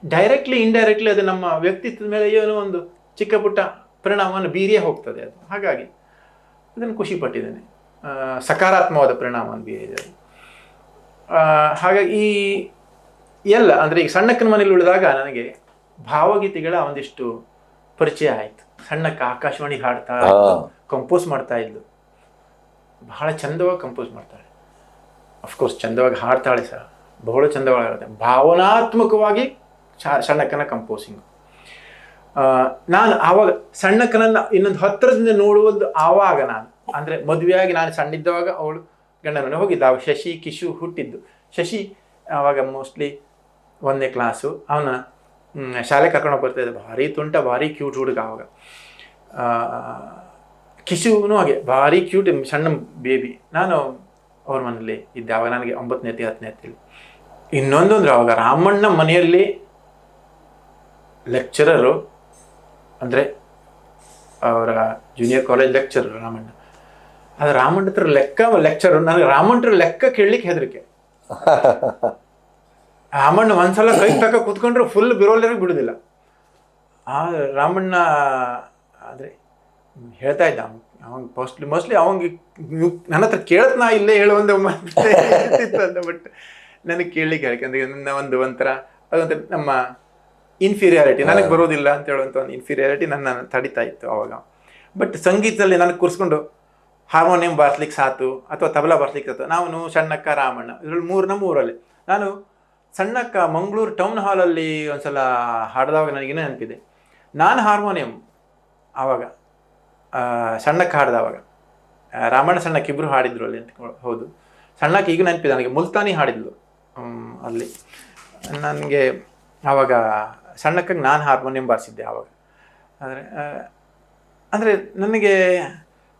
ಡೈರೆಕ್ಟ್ಲಿ ಇಂಡೈರೆಕ್ಟ್ಲಿ ಅದು ನಮ್ಮ ವ್ಯಕ್ತಿತ್ವದ ಮೇಲೆ ಏನೋ ಒಂದು ಚಿಕ್ಕ ಪುಟ್ಟ ಪರಿಣಾಮವನ್ನು ಬೀರಿಯೇ ಹೋಗ್ತದೆ ಅದು. ಹಾಗಾಗಿ ಅದನ್ನು ಖುಷಿಪಟ್ಟಿದ್ದೇನೆ, ಸಕಾರಾತ್ಮಕವಾದ ಪರಿಣಾಮವನ್ನು ಬೀರಿದೆ. ಹಾಗಾಗಿ ಎಲ್ಲ ಅಂದರೆ ಈಗ ಸಣ್ಣಕ್ಕನ ಮನೇಲಿ ಉಳಿದಾಗ ನನಗೆ ಭಾವಗೀತೆಗಳ ಒಂದಿಷ್ಟು ಪರಿಚಯ ಆಯಿತು. ಸಣ್ಣಕ್ಕ ಆಕಾಶವಾಣಿ ಹಾಡ್ತಾ ಕಂಪೋಸ್ ಮಾಡ್ತಾ ಇದ್ಲು. ಬಹಳ ಚಂದವಾಗಿ ಕಂಪೋಸ್ ಮಾಡ್ತಾಳೆ. ಅಫ್ಕೋರ್ಸ್ ಚಂದವಾಗಿ ಹಾಡ್ತಾಳೆ ಸಹ, ಬಹಳ ಚಂದವಾಗಿ ಹಾಡ್ತಾಳೆ. ಭಾವನಾತ್ಮಕವಾಗಿ ಸಣ್ಣಕ್ಕನ ಕಂಪೋಸಿಂಗು. ನಾನು ಆವಾಗ ಸಣ್ಣಕ್ಕನನ್ನು ಇನ್ನೊಂದು ಹತ್ತಿರದಿಂದ ನೋಡುವುದು ಆವಾಗ ನಾನು ಅಂದರೆ ಮದುವೆಯಾಗಿ ನಾನು ಸಣ್ಣಿದ್ದವಾಗ ಅವಳು ಗಂಡನ ಮನೆ ಹೋಗಿದ್ದ. ಆವಾಗ ಶಶಿ ಕಿಶು ಹುಟ್ಟಿದ್ದು. ಶಶಿ ಆವಾಗ ಮೋಸ್ಟ್ಲಿ 1ನೇ ಕ್ಲಾಸು. ಅವನ ಶಾಲೆ ಕರ್ಕೊಂಡು ಬರ್ತಾ ಇದ್ದ. ಭಾರಿ ತುಂಟ, ಭಾರಿ ಕ್ಯೂಟ್ ಹುಡುಗ ಆವಾಗ. ಕಿಶುನು ಹಾಗೆ ಭಾರಿ ಕ್ಯೂಟ್, ಸಣ್ಣ ಬೇಬಿ. ನಾನು ಅವ್ರ ಮನೇಲಿ ಇದ್ದೆ. ಆವಾಗ ನನಗೆ 9ನೇ 10ನೇ. ಇನ್ನೊಂದು ಅಂದರೆ ಆವಾಗ ರಾಮಣ್ಣ ಮನೆಯಲ್ಲಿ ಲೆಕ್ಚರರು, ಅಂದರೆ ಅವರ ಜೂನಿಯರ್ ಕಾಲೇಜ್ ಲೆಕ್ಚರರು ರಾಮಣ್ಣ. ಅದು ರಾಮಣ್ಣ ಹತ್ರ ಲೆಕ್ಚರರು. ನನಗೆ ರಾಮಣ್ಣ ಲೆಕ್ಕ ಕೇಳಲಿಕ್ಕೆ ಹೆದರಿಕೆ. ರಾಮಣ್ಣ ಒಂದ್ಸಲ ಕೈ ತಕ್ಕ ಕೂತ್ಕೊಂಡ್ರೆ ಫುಲ್ ಬಿರೋಲರಿಗೆ ಬಿಡುದಿಲ್ಲ. ಆ ರಾಮಣ್ಣ ಆದರೆ ಹೇಳ್ತಾ ಇದ್ದ ಅವಂಗೆ ಮೋಸ್ಟ್ಲಿ ಅವಂಗೆ ನನ್ನ ಹತ್ರ ಕೇಳತ್ನಾ ಇಲ್ಲೇ ಹೇಳುವಂತ ಅಂತ. ಬಟ್ ನನಗೆ ಕೇಳಲಿಕ್ಕೆ ಯಾಕಂದ್ರೆ ನನ್ನ ಒಂಥರ ಅದೊಂಥರ ನಮ್ಮ ಇನ್ಫೀರಿಯಾರಿಟಿ, ನನಗೆ ಬರೋದಿಲ್ಲ ಅಂತ ಹೇಳುವಂಥ ಒಂದು ಇನ್ಫೀರಿಯಾರಿಟಿ ನನ್ನ ತಡಿತಾ ಇತ್ತು ಅವಾಗ. ಬಟ್ ಸಂಗೀತದಲ್ಲಿ ನನಗೆ ಕೂರಿಸ್ಕೊಂಡು ಹಾರ್ಮೋನಿಯಂ ಬಾರಿಸ್ಲಿಕ್ಕೆ ಸಾತು ಅಥವಾ ತಬಲಾ ಬಾರಿಸ್ಲಿಕ್ಕೆ ಸಾತು. ನಾನು ಸಣ್ಣಕ್ಕ, ರಾಮಣ್ಣ ಇದರಲ್ಲಿ ನಮ್ಮ ಊರಲ್ಲಿ. ನಾನು ಸಣ್ಣಕ್ಕ ಮಂಗಳೂರು ಟೌನ್ ಹಾಲಲ್ಲಿ ಒಂದ್ಸಲ ಹಾಡಿದವಾಗ ನನಗೇನೇ ನೆನಪಿದೆ. ನಾನು ಹಾರ್ಮೋನಿಯಂ ಆವಾಗ, ಸಣ್ಣಕ್ಕ ಹಾಡಿದವಾಗ. ರಾಮಣ್ಣ ಸಣ್ಣಕ್ಕ ಇಬ್ಬರು ಹಾಡಿದ್ರು ಅಲ್ಲಿ ಅಂತ. ಹೌದು, ಸಣ್ಣಕ್ಕ ಈಗ ನೆನಪಿದೆ ನನಗೆ. ಮುಲ್ತಾನಿ ಹಾಡಿದ್ಲು ಅಲ್ಲಿ. ನನಗೆ ಆವಾಗ ಸಣ್ಣಕ್ಕಾಗಿ ನಾನು ಹಾರ್ಮೋನಿಯಂ ಬಾರಿಸಿದ್ದೆ ಆವಾಗ. ಅಂದರೆ ನನಗೆ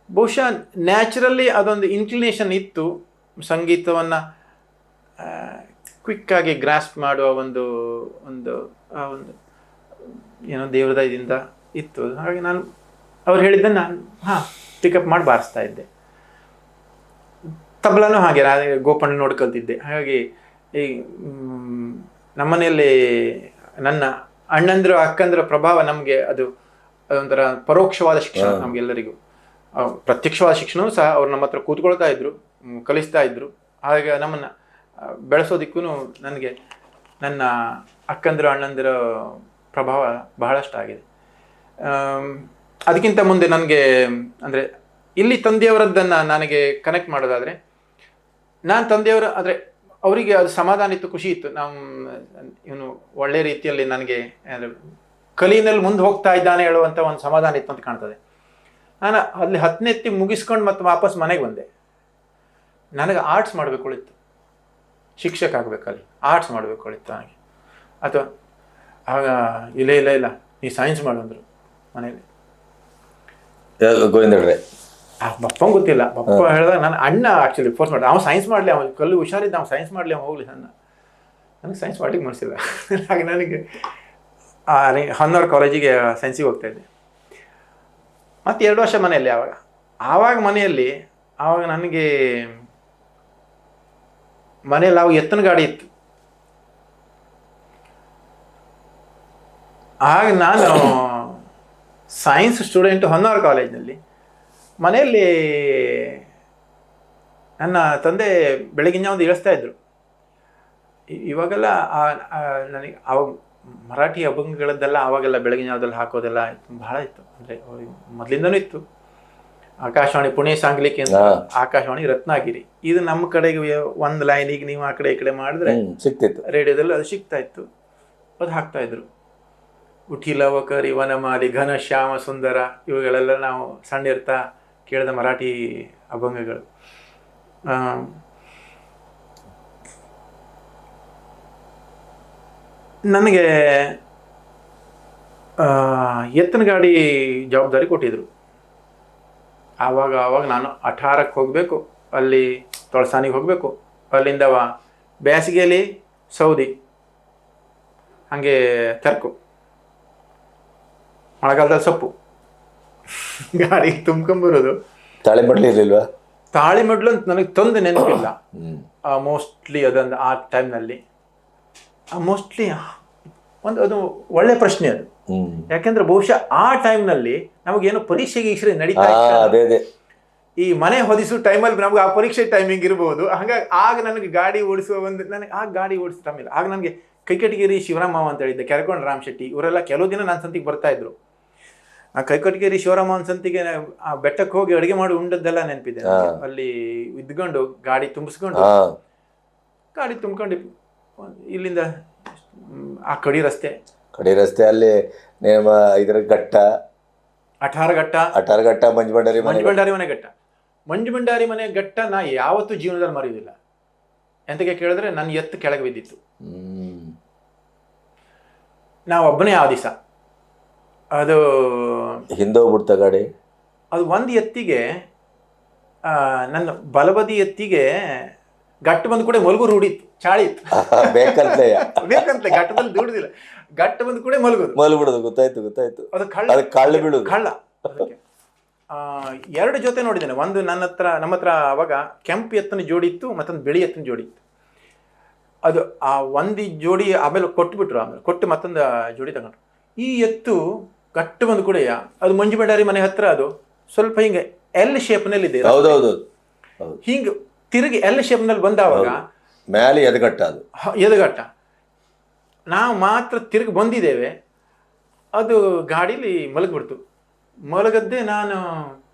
ಬಹುಶಃ ನ್ಯಾಚುರಲಿ ಅದೊಂದು ಇನ್ಕ್ಲಿನೇಷನ್ ಇತ್ತು, ಸಂಗೀತವನ್ನು ಕ್ವಿಕ್ಕಾಗಿ ಗ್ರಾಸ್ಪ್ ಮಾಡುವ ಒಂದು ಏನೋ ದೇವರದಯದಿಂದ ಇತ್ತು. ಹಾಗೆ ನಾನು ಅವ್ರು ಹೇಳಿದ್ದನ್ನು ನಾನು ಪಿಕಪ್ ಮಾಡಿ ಬಾರಿಸ್ತಾ ಇದ್ದೆ. ತಬಲಾನು ಹಾಗೆ ಗೋಪಣ್ಣ ನೋಡ್ಕೊಳ್ತಿದ್ದೆ. ಹಾಗಾಗಿ ಈ ನಮ್ಮನೆಯಲ್ಲಿ ನನ್ನ ಅಣ್ಣಂದ್ರ ಅಕ್ಕಂದ್ರ ಪ್ರಭಾವ ನಮಗೆ ಅದು ಅದೊಂಥರ ಪರೋಕ್ಷವಾದ ಶಿಕ್ಷಣ ನಮಗೆಲ್ಲರಿಗೂ. ಪ್ರತ್ಯಕ್ಷವಾದ ಶಿಕ್ಷಣವೂ ಸಹ ಅವ್ರು ನಮ್ಮ ಹತ್ರ ಕೂತ್ಕೊಳ್ತಾ ಇದ್ರು, ಕಲಿಸ್ತಾ ಇದ್ರು. ಹಾಗೆ ನಮ್ಮನ್ನ ಬೆಳೆಸೋದಿಕ್ಕೂ ನನಗೆ ನನ್ನ ಅಕ್ಕಂದ್ರ ಅಣ್ಣಂದಿರ ಪ್ರಭಾವ ಬಹಳಷ್ಟು ಆಗಿದೆ. ಅದಕ್ಕಿಂತ ಮುಂದೆ ನನಗೆ ಅಂದರೆ ಇಲ್ಲಿ ತಂದೆಯವರದ್ದನ್ನು ನನಗೆ ಕನೆಕ್ಟ್ ಮಾಡೋದಾದರೆ, ನಾನು ತಂದೆಯವರ ಅಂದರೆ ಅವರಿಗೆ ಅದು ಸಮಾಧಾನ ಇತ್ತು, ಖುಷಿ ಇತ್ತು. ಇವನು ಒಳ್ಳೆ ರೀತಿಯಲ್ಲಿ ನನಗೆ ಕಲಿನಲ್ಲಿ ಮುಂದೆ ಹೋಗ್ತಾ ಇದ್ದಾನೆ ಹೇಳುವಂಥ ಒಂದು ಸಮಾಧಾನ ಇತ್ತು ಅಂತ ಕಾಣ್ತದೆ. ನಾನು ಅಲ್ಲಿ 10ನೇ ಎತ್ತಿ ಮುಗಿಸ್ಕೊಂಡು ಮತ್ತೆ ವಾಪಸ್ ಮನೆಗೆ ಬಂದೆ. ನನಗೆ ಆರ್ಟ್ಸ್ ಮಾಡಬೇಕುಳಿತ್ತು, ಶಿಕ್ಷಕ ಆಗಬೇಕಲ್ಲಿ ಆರ್ಟ್ಸ್ ಮಾಡಬೇಕುಳಿತ್ತು ನನಗೆ. ಅಥವಾ ಆಗ ಇಲ್ಲ ಇಲ್ಲ ಇಲ್ಲ ನೀ ಸೈನ್ಸ್ ಮಾಡು ಅಂದರು ಮನೇಲಿ. ಗೋವಿಂದಡ್ರೆ ಬಪ್ಪಂಗೆ ಗೊತ್ತಿಲ್ಲ. ಬಪ್ಪ ಹೇಳಿದಾಗ ನಾನು ಅಣ್ಣ ಆ್ಯಕ್ಚುಲಿ ಫೋರ್ಸ್ ಮಾಡಿದೆ, ಅವ್ನು ಸೈನ್ಸ್ ಮಾಡಲಿ, ಅವ್ನು ಕಲ್ಲು ಹುಷಾರಿದ್ದ, ಅವ್ನು ಸೈನ್ಸ್ ಮಾಡಲಿ, ಅವ್ನು ಹೋಗಲಿ. ನನಗೆ ಸೈನ್ಸ್ ಮಾಡ್ಲಿಕ್ಕೆ ಮನಸ್ಸಿಲ್ಲ. ಹಾಗೆ ನನಗೆ ಹೊನ್ನಾವರ ಕಾಲೇಜಿಗೆ ಸೈನ್ಸಿಗೆ ಹೋಗ್ತಾಯಿದ್ದೆ. ಮತ್ತು 2 ವರ್ಷ ಮನೆಯಲ್ಲಿ. ಆವಾಗ ಮನೆಯಲ್ಲಿ ನನಗೆ ಮನೆಯಲ್ಲಿ ಅವಾಗ ಎತ್ತಿನ ಗಾಡಿ ಇತ್ತು. ಆಗ ನಾನು ಸೈನ್ಸ್ ಸ್ಟೂಡೆಂಟ್ ಹೊನ್ನಾವರ ಕಾಲೇಜಿನಲ್ಲಿ. ಮನೆಯಲ್ಲಿ ನನ್ನ ತಂದೆ ಬೆಳಗಿನ ಒಂದು ಇಳಿಸ್ತಾ ಇದ್ರು. ಇವಾಗೆಲ್ಲ ನನಗೆ ಅವಾಗ ಮರಾಠಿ ಅಭಂಗಗಳದ್ದೆಲ್ಲ ಆವಾಗೆಲ್ಲ ಬೆಳಗಿನ ಜಾವದಲ್ಲಿ ಹಾಕೋದೆಲ್ಲ ಬಹಳ ಇತ್ತು. ಅಂದರೆ ಮೊದಲಿಂದನೂ ಇತ್ತು. ಆಕಾಶವಾಣಿ ಪುಣೆ ಸಾಂಗ್ಲಿಕ್ಕೆ ಅಂತ, ಆಕಾಶವಾಣಿ ರತ್ನಾಗಿರಿ, ಇದು ನಮ್ಮ ಕಡೆಗೆ ಒಂದು ಲೈನಿಗೆ ನೀವು ಆ ಕಡೆ ಈ ಕಡೆ ಮಾಡಿದ್ರೆ ಸಿಗ್ತಿತ್ತು, ರೇಡಿಯೋದಲ್ಲಿ ಅದು ಸಿಗ್ತಾ ಇತ್ತು, ಅದು ಹಾಕ್ತಾ ಇದ್ರು. ಉಠಿಲವ ಕರಿ ವನಮಾಲಿ ಘನ ಶ್ಯಾಮ ಸುಂದರ, ಇವುಗಳೆಲ್ಲ ನಾವು ಸಣ್ಣ ಇರ್ತಾ ಕೇಳಿದ ಮರಾಠಿ ಅಭಂಗಗಳು. ನನಗೆ ಎತ್ತಿನ ಗಾಡಿ ಜವಾಬ್ದಾರಿ ಕೊಟ್ಟಿದ್ರು. ಆವಾಗ ನಾನು 18ಕ್ಕೆ ಹೋಗಬೇಕು, ಅಲ್ಲಿ ತೊಳಸಾನಿಗೆ ಹೋಗಬೇಕು. ಅಲ್ಲಿಂದ ಬೇಸಿಗೆಯಲ್ಲಿ ಸೌದಿ, ಹಾಗೆ ತೆರಕು, ಮಳೆಗಾಲದಲ್ಲಿ ಸೊಪ್ಪು ಗಾಡಿ ತುಂಬ್ಕೊಂಬರೋದು. ತಾಳಿ ಮಡ್ಲಿ ಇರಲಿಲ್ವಾ? ತಾಳಿ ಮಡ್ಲು ಅಂತ ನನಗೆ ತಂದು ನೆನಪಿಲ್ಲ. ಮೋಸ್ಟ್ಲಿ ಅದೊಂದು ಆ ಟೈಮ್ನಲ್ಲಿ ಮೋಸ್ಟ್ಲಿ ಅದು ಒಳ್ಳೆ ಪ್ರಶ್ನೆ ಅದು. ಯಾಕೆಂದ್ರೆ ಬಹುಶಃ ಆ ಟೈಮ್ನಲ್ಲಿ ನಮಗೇನು ಪರೀಕ್ಷೆಗೆ ಈಶ್ವರ ನಡೀತಾ ಇತ್ತು. ಈ ಮನೆ ಹೊದಿಸೋ ಟೈಮಲ್ಲಿ ನಮ್ಗೆ ಆ ಪರೀಕ್ಷೆ ಟೈಮಿಂಗ್ ಇರ್ಬೋದು. ಹಾಗಾಗಿ ಆಗ ನನಗೆ ಗಾಡಿ ಓಡಿಸುವ ನನಗೆ ಆಗ ಗಾಡಿ ಓಡಿಸ್ತಾಮಿಲ್ಲ. ಆಗ ನನಗೆ ಕೈಕಟಗೇರಿ ಶಿವರಾಮ ಅಂತ ಹೇಳಿದ್ದೆ, ಕೆರಕೊಂಡ ರಾಮ್ ಶೆಟ್ಟಿ, ಇವರೆಲ್ಲ ಕೆಲವು ದಿನ ನನ್ನ ಸಂತಿಗೆ ಬರ್ತಾ ಇದ್ರು. ಆ ಕೈಕಟಗೇರಿ ಶಿವರಾಮನ್ ಸಂತಿಗೆ ಆ ಬೆಟ್ಟಕ್ಕೆ ಹೋಗಿ ಅಡುಗೆ ಮಾಡಿ ಉಂಡದ್ದೆಲ್ಲ ನೆನಪಿದೆ. ಅಲ್ಲಿ ಇದ್ಕೊಂಡು ಗಾಡಿ ತುಂಬಿಸ್ಕೊಂಡು ಇಲ್ಲಿಂದ ಆ ಕಡಿ ರಸ್ತೆ ಅಲ್ಲಿ ಇದರ ಘಟ್ಟ, ಅಠಾರ ಘಟ್ಟ, ಮಂಜು ಭಂಡಾರಿ ಮನೆ ಘಟ್ಟ ನಾ ಯಾವತ್ತೂ ಜೀವನದಲ್ಲಿ ಮರೆಯುವುದಿಲ್ಲ. ಎಂತಕ್ಕೆ ಕೇಳಿದ್ರೆ ನನ್ನ ಎತ್ತು ಕೆಳಗೆ ಬಿದ್ದಿತ್ತು. ನಾವು ಒಬ್ಬನೇ ಆ ದಿವಸ ಅದು ಹಿಂದೋಗ್ಬಿಡ್ತ ಗಾಡಿ. ಅದು ಒಂದು ಎತ್ತಿಗೆ ನನ್ನ ಬಲಬದಿ ಎತ್ತಿಗೆ ಗಟ್ಟು ಬಂದು ಕೂಡ ಮಲಗೂರು ರೂಢಿತ್ತು, ಚಾಳಿ ಇತ್ತು. ಬೇಕಂತಲೇ ಗಟ್ಟದಲ್ಲಿ ದುಡಿದಿಲ್ಲ, ಗಟ್ಟು ಬಂದು ಕೂಡ ಮಲಗುದು. ಗೊತ್ತಾಯ್ತು. ಅದು ಕಳ್ಳ. 2 ಜೊತೆ ನೋಡಿದ್ದೇನೆ. ಒಂದು ನಮ್ಮ ಹತ್ರ ಅವಾಗ ಕೆಂಪು ಎತ್ತನ ಜೋಡಿ ಇತ್ತು, ಮತ್ತೊಂದು ಬಿಳಿ ಎತ್ತನ ಜೋಡಿ ಇತ್ತು. ಅದು ಆ ಒಂದು ಜೋಡಿ ಆಮೇಲೆ ಕೊಟ್ಟು ಮತ್ತೊಂದು ಜೋಡಿ ತಗೊಂಡ್ರು. ಈ ಎತ್ತು ಗಟ್ಟು ಬಂದು ಕೂಡ ಅದು ಮಂಜು ಭಂಡಾರಿ ಮನೆ ಹತ್ರ ಅದು ಸ್ವಲ್ಪ ಹಿಂಗೆ ಎಲ್ ಶೇಪ್ನಲ್ಲಿ ಇದೆ. ಹಿಂಗೆ ತಿರುಗಿ ಎಲ್ ಶೇಪ್ನಲ್ಲಿ ಬಂದಾವಾಗ ಮೇಲೆ ಎದಗಟ್ಟ ನಾವು ಮಾತ್ರ ತಿರುಗಿ ಬಂದಿದ್ದೇವೆ. ಅದು ಗಾಡೀಲಿ ಮಲಗಿಬಿಡ್ತು. ಮಲಗದ್ದೇ ನಾನು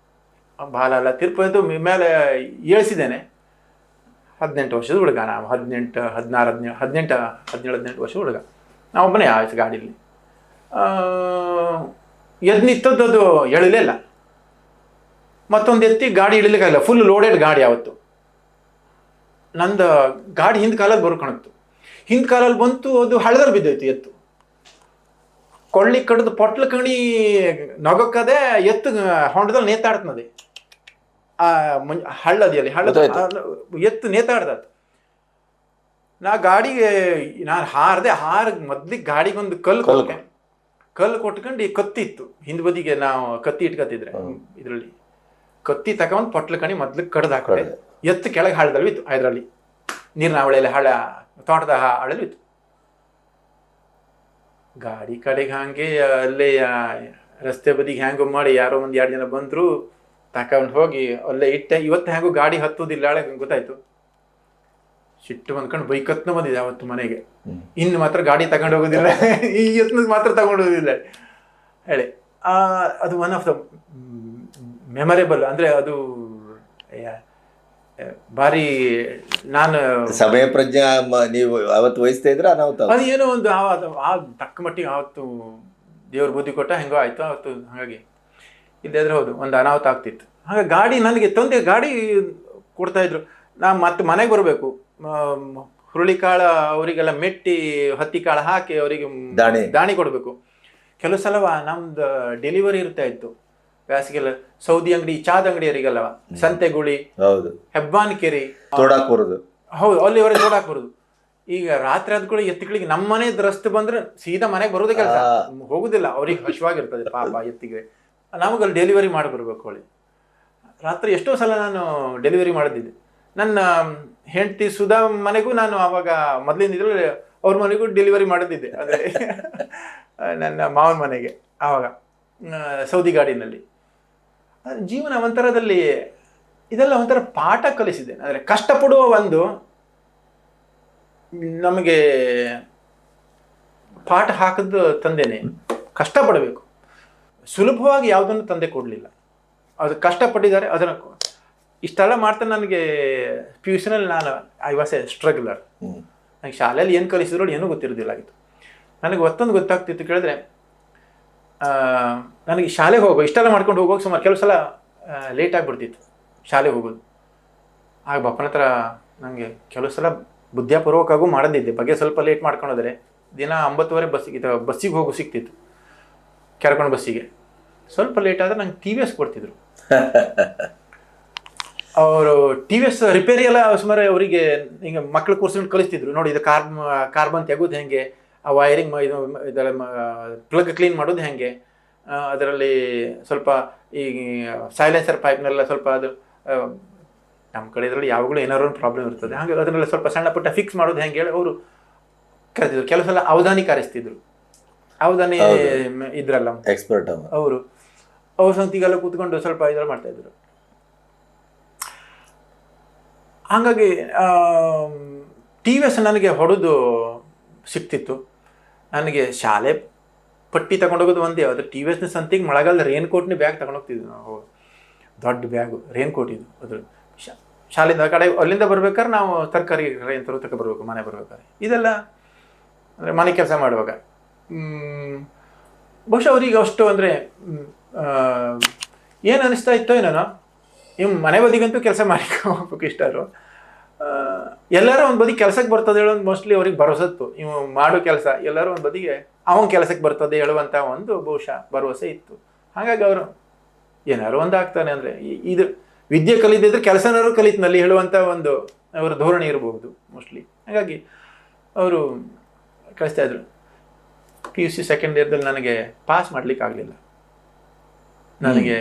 ಬಾಲ ಎಲ್ಲ ತಿರುಪದು ಮೇಲೆ ಏಳಿಸಿದ್ದೇನೆ. 18 ವರ್ಷದ ಹುಡುಗ ನಾವು, 17 ವರ್ಷ ಹುಡುಗ. ನಾವು ಒಬ್ಬನೇ ಆಯ್ತು ಗಾಡೀಲಿ. ಎದ್ದು ನಿಂತದ್ದು ಅದು ಎಳಿಲೇ ಇಲ್ಲ. ಮತ್ತೊಂದು ಎತ್ತಿ ಗಾಡಿ ಇಳಿಲಿಕ್ಕಾಗಲ್ಲ, ಫುಲ್ ಲೋಡೆಡ್ ಗಾಡಿ ಆವತ್ತು. ನಂದು ಗಾಡಿ ಹಿಂದ್ ಕಾಲಲ್ಲಿ ಬರ್ಕೊಳತ್ತು. ಹಿಂದ್ ಕಾಲಲ್ಲಿ ಬಂತು, ಅದು ಹಳ್ಳದಲ್ಲಿ ಬಿದ್ದೋಯ್ತು ಎತ್ತು. ಕೊಳ್ಳಿ ಕಡ್ದು ಪೊಟ್ಲ ಕಣಿ ನೊಗಕ್ಕದೆ ಎತ್ತು ಹೊಂಡದಲ್ಲಿ ನೇತಾಡ್ತದೆ. ಆ ಹಳ್ಳದಿಯಲ್ಲಿ ಎತ್ತು ನೇತಾಡ್ದ. ನಾ ಗಾಡಿಗೆ ಹಾರದೆ ಮೊದ್ಲಿಗೆ ಗಾಡಿಗೊಂದು ಕಲ್ಲು ಕೊಟ್ಕೊಂಡು ಈ ಕತ್ತಿ ಇತ್ತು ಹಿಂದ್ ಬದಿಗೆ. ನಾವು ಕತ್ತಿ ಇಟ್ಕೊತಿದ್ರೆ ಇದ್ರಲ್ಲಿ ಕತ್ತಿ ತಗೊಂಡು ಪೊಟ್ಲ ಕಣಿ ಮೊದ್ಲಿಗೆ ಕಡ್ದು ಹಾಕಿದೆ. ಎತ್ತು ಕೆಳಗೆ ಹಳ್ಳದಲ್ಲಿ ಇತ್ತು, ಅದರಲ್ಲಿ ನೀರಿನ ಅವಳೆಲ್ಲ ತೋಟದ ಹಳ್ಳಲ್ಲಿ ಇತ್ತು. ಗಾಡಿ ಕಡೆಗೆ ಹಂಗೆ ಅಲ್ಲೇ ರಸ್ತೆ ಬದಿಗೆ ಹ್ಯಾಂಗೋ ಮಾಡಿ ಯಾರೋ ಒಂದು 2 ಜನ ಬಂದರು, ತಗೊಂಡು ಹೋಗಿ ಅಲ್ಲೇ ಇಟ್ಟೆ. ಇವತ್ತು ಹ್ಯಾಂಗೋ ಗಾಡಿ ಹತ್ತೋದಿಲ್ಲ ಹಳೆ ಗೊತ್ತಾಯ್ತು. ಸಿಟ್ಟು ಬಂದ್ಕೊಂಡು ಬೈಕತ್ನ ಬಂದಿದೆ ಅವತ್ತು ಮನೆಗೆ. ಇನ್ನು ಮಾತ್ರ ಗಾಡಿ ತಗೊಂಡು ಹೋಗೋದಿಲ್ಲ, ಈ ಯತ್ನ ಮಾತ್ರ ತಗೊಂಡು ಹೋಗೋದಿಲ್ಲ ಹೇಳಿ. ಅದು ಒನ್ ಆಫ್ ದ ಮೆಮೊರೇಬಲ್. ಅಂದರೆ ಅದು ಭಾರಿ ನಾನು ಸಮಯ ಪ್ರಜ್ಞೆ ನೀವು ಅವತ್ತು ವಹಿಸ್ತಾ ಇದ್ರೆ ಅನಾಹುತ. ಅದು ಏನೋ ಒಂದು ಆ ತಕ್ಕ ಮಟ್ಟಿಗೆ ಆವತ್ತು ದೇವ್ರ ಬುದ್ಧಿ ಕೊಟ್ಟ ಹೆಂಗೋ ಆಯಿತು ಅವತ್ತು. ಹಾಗಾಗಿ ಇದ್ದಾದ್ರೆ ಹೌದು ಒಂದು ಅನಾಹುತ ಆಗ್ತಿತ್ತು. ಹಾಗಾಗಿ ಗಾಡಿ ನನಗೆ ತಂದೆ ಗಾಡಿ ಕೊಡ್ತಾಯಿದ್ರು. ನಾ ಮತ್ತೆ ಮನೆಗೆ ಬರಬೇಕು, ಹುರುಳಿಕಾಳು ಅವರಿಗೆಲ್ಲ ಮೆಟ್ಟಿ ಹತ್ತಿ ಕಾಳು ಹಾಕಿ ಅವರಿಗೆ ದಾಣಿ ಕೊಡಬೇಕು. ಕೆಲವು ಸಲವ ನಮ್ದು ಡೆಲಿವರಿ ಇರ್ತಾ ಇತ್ತು ಬ್ಯಾಸಿಗೆಲ್ಲ. ಸೌದಿ ಅಂಗಡಿ, ಚಾದ ಅಂಗಡಿಯವರಿಗೆಲ್ಲವ ಸಂತೆಗುಳಿ, ಹೌದು, ಹೆಬ್ಬಾನ್ಕೆರೆ ತೋಡಾಕ್ ಬರೋದು. ಹೌದು, ಅಲ್ಲಿವರೆಗೆ ತೋಡಾಕ್ ಬರೋದು. ಈಗ ರಾತ್ರಿ ಆದ್ಕೊಳ್ಳಿ ಎತ್ತಿಗಳಿಗೆ ನಮ್ಮ ಮನೆ ರಸ್ತೆ ಬಂದ್ರೆ ಸೀದಾ ಮನೆಗೆ ಬರೋದೇ ಕೆಲಸ, ಹೋಗುದಿಲ್ಲ. ಅವ್ರಿಗೆ ಹಶ್ವಾಗಿರ್ತದೆ ಪಾಪ ಎತ್ತಿಗೆ. ನಮಗಲ್ಲಿ ಡೆಲಿವರಿ ಮಾಡಿ ಬರ್ಬೇಕು ಅವಳಿ. ರಾತ್ರಿ ಎಷ್ಟೋ ಸಲ ನಾನು ಡೆಲಿವರಿ ಮಾಡಿದ್ದೆ. ನನ್ನ ಹೆಂಡತಿ ಸುಧಾ ಮನೆಗೂ ನಾನು ಆವಾಗ ಮೊದಲಿಂದ ಇದ್ರಲ್ಲಿ ಅವ್ರ ಮನೆಗೂ ಡೆಲಿವರಿ ಮಾಡಿದ್ದೆ. ಅಂದರೆ ನನ್ನ ಮಾವನ ಮನೆಗೆ ಆವಾಗ ಸೌದಿ ಗಾಡಿನಲ್ಲಿ. ಜೀವನ ಒಂಥರದಲ್ಲಿ ಇದೆಲ್ಲ ಒಂಥರ ಪಾಠ ಕಲಿಸಿದ್ದೇನೆ. ಅಂದರೆ ಕಷ್ಟಪಡುವ ಒಂದು ನಮಗೆ ಪಾಠ ಹಾಕಿದ್ದು ತಂದೆನೆ. ಕಷ್ಟಪಡಬೇಕು, ಸುಲಭವಾಗಿ ಯಾವುದನ್ನು ತಂದೆ ಕೊಡಲಿಲ್ಲ. ಅದು ಕಷ್ಟಪಟ್ಟಿದ್ದಾರೆ. ಅದನ್ನು ಇಷ್ಟೆಲ್ಲ ಮಾಡ್ತಾನೆ. ನನಗೆ PUC ನಲ್ಲಿ ನಾನು ಐ ವಾಸ್ ಎ ಸ್ಟ್ರಗ್ಲರ್. ನನಗೆ ಶಾಲೆಯಲ್ಲಿ ಏನು ಕಲಿಸಿದ್ರು ಏನೂ ಗೊತ್ತಿರೋದಿಲ್ಲ ಆಗಿತ್ತು. ನನಗೆ ಒತ್ತೊಂದು ಗೊತ್ತಾಗ್ತಿತ್ತು ಕೇಳಿದ್ರೆ, ನನಗೆ ಶಾಲೆಗೆ ಹೋಗೋ ಇಷ್ಟೆಲ್ಲ ಮಾಡ್ಕೊಂಡು ಹೋಗೋಕೆ ಸುಮಾರು ಕೆಲವು ಸಲ ಲೇಟ್ ಆಗಿಬಿಡ್ತಿತ್ತು ಶಾಲೆಗೆ ಹೋಗೋದು. ಆಗ ಬಪ್ಪನ ಹತ್ರ ನನಗೆ ಕೆಲವು ಸಲ ಬುದ್ಧಿಪೂರ್ವಕವಾಗೂ ಮಾಡೋದಿದ್ದೆ. ಬಗ್ಗೆ ಸ್ವಲ್ಪ ಲೇಟ್ ಮಾಡ್ಕೊಂಡೋದ್ರೆ ದಿನ 9:30 ಬಸ್ಸಿಗೆ ಹೋಗೋ ಸಿಕ್ತಿತ್ತು, ಕೆರ್ಕೊಂಡು ಬಸ್ಸಿಗೆ. ಸ್ವಲ್ಪ ಲೇಟ್ ಆದರೆ ನಂಗೆ TVS ಕೊಡ್ತಿದ್ರು. ಅವರು TVS ರಿಪೇರಿ ಎಲ್ಲ ಸುಮಾರು ಅವರಿಗೆ ಹಿಂಗೆ ಮಕ್ಳು ಕೂರ್ಸ್ಕೊಂಡು ಕಲಿಸ್ತಿದ್ರು. ನೋಡಿ ಇದು ಕಾರ್ಬನ್ ತೆಗೋದು ಹೆಂಗೆ, ಆ ವೈರಿಂಗ್ ಇದರ ಪ್ಲಗ್ ಕ್ಲೀನ್ ಮಾಡೋದು ಹೆಂಗೆ, ಅದರಲ್ಲಿ ಸ್ವಲ್ಪ ಈ ಸೈಲೆನ್ಸರ್ ಪೈಪ್ನೆಲ್ಲ ಸ್ವಲ್ಪ ಅದು ನಮ್ಮ ಕಡೆ ಇದರಲ್ಲಿ ಯಾವಾಗಲೂ ಏನಾದ್ರು ಒಂದು ಪ್ರಾಬ್ಲಮ್ ಇರ್ತದೆ. ಹಾಗೆ ಅದನ್ನೆಲ್ಲ ಸ್ವಲ್ಪ ಸಣ್ಣ ಪುಟ್ಟ ಫಿಕ್ಸ್ ಮಾಡೋದು ಹೆಂಗೆ ಹೇಳಿ ಅವರು ಕರೆದಿದ್ರು. ಕೆಲವು ಸಲ ಅವಧಾನಿ ಕರೆಸ್ತಿದ್ರು. ಅವಧಾನಿ ಇದ್ರಲ್ಲ ಎಕ್ಸ್ಪರ್ಟ್ ಅವರು, ಅವ್ರ ಸಂತಿಗೆಲ್ಲ ಕೂತ್ಕೊಂಡು ಸ್ವಲ್ಪ ಇದೆಲ್ಲ ಮಾಡ್ತಾಯಿದ್ರು. ಹಾಗಾಗಿ TVS ನನಗೆ ಹೊಡೆದು ಸಿಕ್ತಿತ್ತು. ನನಗೆ ಶಾಲೆ ಪಟ್ಟಿ ತಗೊಂಡೋಗೋದು ಒಂದೇ. ಅದು TVSನ ಸಂತಿಗೆ ಮಳೆಗಾಲದ ರೇನ್ ಕೋಟ್ನ ಬ್ಯಾಗ್ ತಗೊಂಡೋಗ್ತಿದ್ವಿ ನಾವು. ದೊಡ್ಡ ಬ್ಯಾಗು ರೇನ್ ಕೋಟ್ ಇದು. ಅದ್ರ ಶಾಲೆಯಿಂದ ಕಡೆ ಅಲ್ಲಿಂದ ಬರ್ಬೇಕಾದ್ರೆ ನಾವು ತರಕಾರಿ ರೈತರು ತಕ ಬರಬೇಕು ಮನೆ ಬರ್ಬೇಕಾದ್ರೆ. ಇದೆಲ್ಲ ಅಂದರೆ ಮನೆ ಕೆಲಸ ಮಾಡುವಾಗ ಬಹುಶಃ ಅವ್ರಿಗೆ ಅಷ್ಟು ಅಂದರೆ ಏನು ಅನಿಸ್ತಾ ಇತ್ತೋ ಏನೋ, ಇವ್ ಮನೆ ಬದಿಗಂತೂ ಕೆಲಸ ಮಾಡಿ ಹೋಗ್ಬೇಕು ಇಷ್ಟರು. ಎಲ್ಲರೂ ಒಂದು ಬದಿ ಕೆಲಸಕ್ಕೆ ಬರ್ತದೆ ಹೇಳೋದು ಮೋಸ್ಟ್ಲಿ ಅವ್ರಿಗೆ ಭರವಸತ್ತು. ಇವು ಮಾಡೋ ಕೆಲಸ ಎಲ್ಲರೂ ಒಂದು ಬದಿಗೆ ಅವನ ಕೆಲಸಕ್ಕೆ ಬರ್ತದೆ ಹೇಳುವಂಥ ಒಂದು ಬಹುಶಃ ಭರವಸೆ ಇತ್ತು. ಹಾಗಾಗಿ ಅವರು ಏನಾರು ಒಂದು ಆಗ್ತಾನೆ ಅಂದರೆ ಇದು ವಿದ್ಯೆ ಕಲಿದಿದ್ರೆ ಕೆಲಸನಾರು ಕಲಿತನಲ್ಲಿ ಹೇಳುವಂಥ ಒಂದು ಅವರ ಧೋರಣೆ ಇರಬಹುದು ಮೋಸ್ಟ್ಲಿ. ಹಾಗಾಗಿ ಅವರು ಕಳಿಸ್ತಾ ಇದ್ರು. PUC ಸೆಕೆಂಡ್ ಇಯರ್ದಲ್ಲಿ ನನಗೆ ಪಾಸ್ ಮಾಡ್ಲಿಕ್ಕೆ ಆಗಲಿಲ್ಲ. ನನಗೆ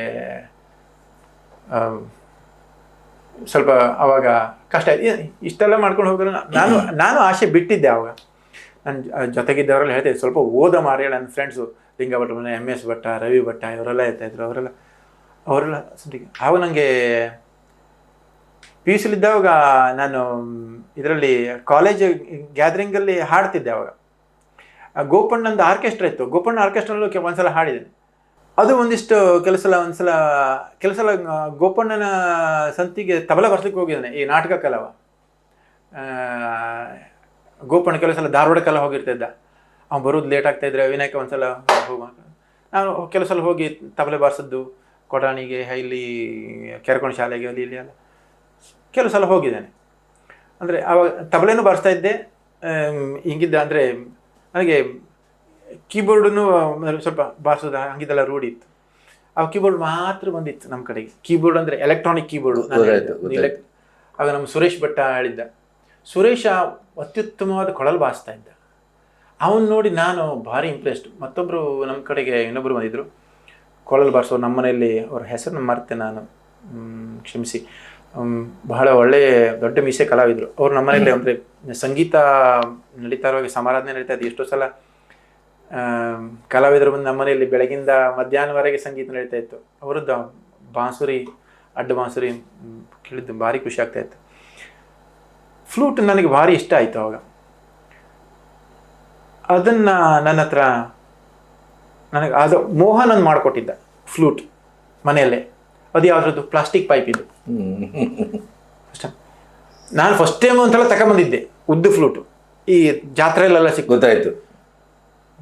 ಸ್ವಲ್ಪ ಅವಾಗ ಕಷ್ಟ ಆಯ್ತು. ಇಷ್ಟೆಲ್ಲ ಮಾಡ್ಕೊಂಡು ಹೋದ್ರೆ ನಾನು ಆಸೆ ಬಿಟ್ಟಿದ್ದೆ. ಆವಾಗ ನನ್ನ ಜೊತೆಗಿದ್ದವರೆಲ್ಲ ಹೇಳ್ತಾಯಿದ್ರು ಸ್ವಲ್ಪ ಓದ ಮಾರಿ. ನನ್ನ ಫ್ರೆಂಡ್ಸು ಲಿಂಗ ಭಟ್, MS ಭಟ್ಟ, ರವಿ ಭಟ್ಟ ಇವರೆಲ್ಲ ಇರ್ತಾಯಿದ್ರು. ಅವರೆಲ್ಲ ಸದ್ಯಕ್ಕೆ ಆವಾಗ ನನಗೆ PUC ಇದ್ದಾಗ ನಾನು ಇದರಲ್ಲಿ ಕಾಲೇಜ್ ಗ್ಯಾದರಿಂಗಲ್ಲಿ ಹಾಡ್ತಿದ್ದೆ. ಆವಾಗ ಗೋಪಣ್ಣಂದು ಆರ್ಕೆಸ್ಟ್ರಾ ಇತ್ತು. ಗೋಪಣ್ಣ ಆರ್ಕೆಸ್ಟ್ರಲ್ಲೂ ಒಂದ್ಸಲ ಹಾಡಿದ್ದೇನೆ. ಅದು ಒಂದಿಷ್ಟು ಕೆಲಸ ಗೋಪಣ್ಣನ ಸಂತಿಗೆ ತಬಲ ಬರ್ಸ್ಲಿಕ್ಕೆ ಹೋಗಿದ್ದಾನೆ. ಈ ನಾಟಕ ಕಲಾವ ಗೋಪಣ್ಣ ಕೆಲವು ಸಲ ಧಾರವಾಡಕ್ಕೆಲ್ಲ ಹೋಗಿರ್ತಿದ್ದ. ಅವ್ನು ಬರೋದು ಲೇಟ್ ಆಗ್ತಾಯಿದ್ರೆ ವಿನಾಯಕ ಒಂದ್ಸಲ ನಾನು ಕೆಲವು ಸಲ ಹೋಗಿ ತಬಲೆ ಬಾರಿಸಿದ್ದು ಕೊಟಾಣಿಗೆ, ಇಲ್ಲಿ ಕೆರ್ಕೊಂಡು ಶಾಲೆಗೆ ಅಲ್ಲಿ ಇಲ್ಲಿ ಎಲ್ಲ ಕೆಲವು ಸಲ ಹೋಗಿದ್ದೇನೆ. ಅಂದರೆ ಆವಾಗ ತಬಲೆನೂ ಬಾರಿಸ್ತಾ ಇದ್ದೆ. ಹಿಂಗಿದ್ದ ಅಂದರೆ ನನಗೆ ಕೀಬೋರ್ಡನ್ನು ಸ್ವಲ್ಪ ಬಾರಿಸೋದು ಹಂಗಿದೆಲ್ಲ ರೂಢಿ ಇತ್ತು. ಆ ಕೀಬೋರ್ಡ್ ಮಾತ್ರ ಬಂದಿತ್ತು ನಮ್ಮ ಕಡೆಗೆ. ಕೀಬೋರ್ಡ್ ಅಂದರೆ ಎಲೆಕ್ಟ್ರಾನಿಕ್ ಕೀಬೋರ್ಡು. ಆಗ ನಮ್ಮ ಸುರೇಶ್ ಭಟ್ಟ ಹೇಳಿದ್ದ. ಸುರೇಶ ಅತ್ಯುತ್ತಮವಾದ ಕೊಳಲು ಬಾರಿಸ್ತಾ ಇದ್ದ. ಅವನು ನೋಡಿ ನಾನು ಭಾರಿ ಇಂಪ್ರೆಸ್ಡ್. ಮತ್ತೊಬ್ಬರು ನಮ್ಮ ಕಡೆಗೆ ಇನ್ನೊಬ್ಬರು ಬಂದಿದ್ದರು ಕೊಳಲು ಬಾರಿಸೋರು. ನಮ್ಮ ಮನೆಯಲ್ಲಿ ಅವ್ರ ಹೆಸರನ್ನ ಮರ್ತೆ ನಾನು, ಕ್ಷಮಿಸಿ. ಬಹಳ ಒಳ್ಳೆಯ ದೊಡ್ಡ ಮೀಸೆ ಕಲಾವಿದರು ಅವರು. ನಮ್ಮ ಮನೆಯಲ್ಲಿ ಅಂದರೆ ಸಂಗೀತ ನಡೀತಾ ಇರುವಾಗ ಸಮಾರಾಧನೆ ನಡೀತಾ ಇತ್ತು. ಎಷ್ಟೋ ಸಲ ಕಲಾವಿದರು ಬಂದು ನಮ್ಮ ಮನೆಯಲ್ಲಿ ಬೆಳಗಿಂದ ಮಧ್ಯಾಹ್ನವರೆಗೆ ಸಂಗೀತ ನಡೀತಾ ಇತ್ತು. ಅವರದ್ದು ಬಾಂಸುರಿ, ಅಡ್ಡ ಬಾಂಸುರಿ ಕೇಳಿದ್ದು ಭಾರಿ ಖುಷಿ ಆಗ್ತಾ ಇತ್ತು. ಫ್ಲೂಟ್ ನನಗೆ ಭಾರಿ ಇಷ್ಟ ಆಯಿತು ಅವಾಗ. ಅದನ್ನು ನನ್ನ ಹತ್ರ ನನಗೆ ಅದು ಮೋಹನ್ ಮಾಡಿಕೊಟ್ಟಿದ್ದ ಫ್ಲೂಟ್ ಮನೆಯಲ್ಲೇ. ಅದು ಯಾವುದ್ರದ್ದು ಪ್ಲಾಸ್ಟಿಕ್ ಪೈಪ್ ಇದು. ನಾನು ಫಸ್ಟ್ ಟೈಮ್ ಒಂದ್ಸಲ ತಗೊಂಬಂದಿದ್ದೆ ಉದ್ದು ಫ್ಲೂಟು, ಈ ಜಾತ್ರೆಯಲ್ಲೆಲ್ಲ ಗೊತ್ತಾಯ್ತು.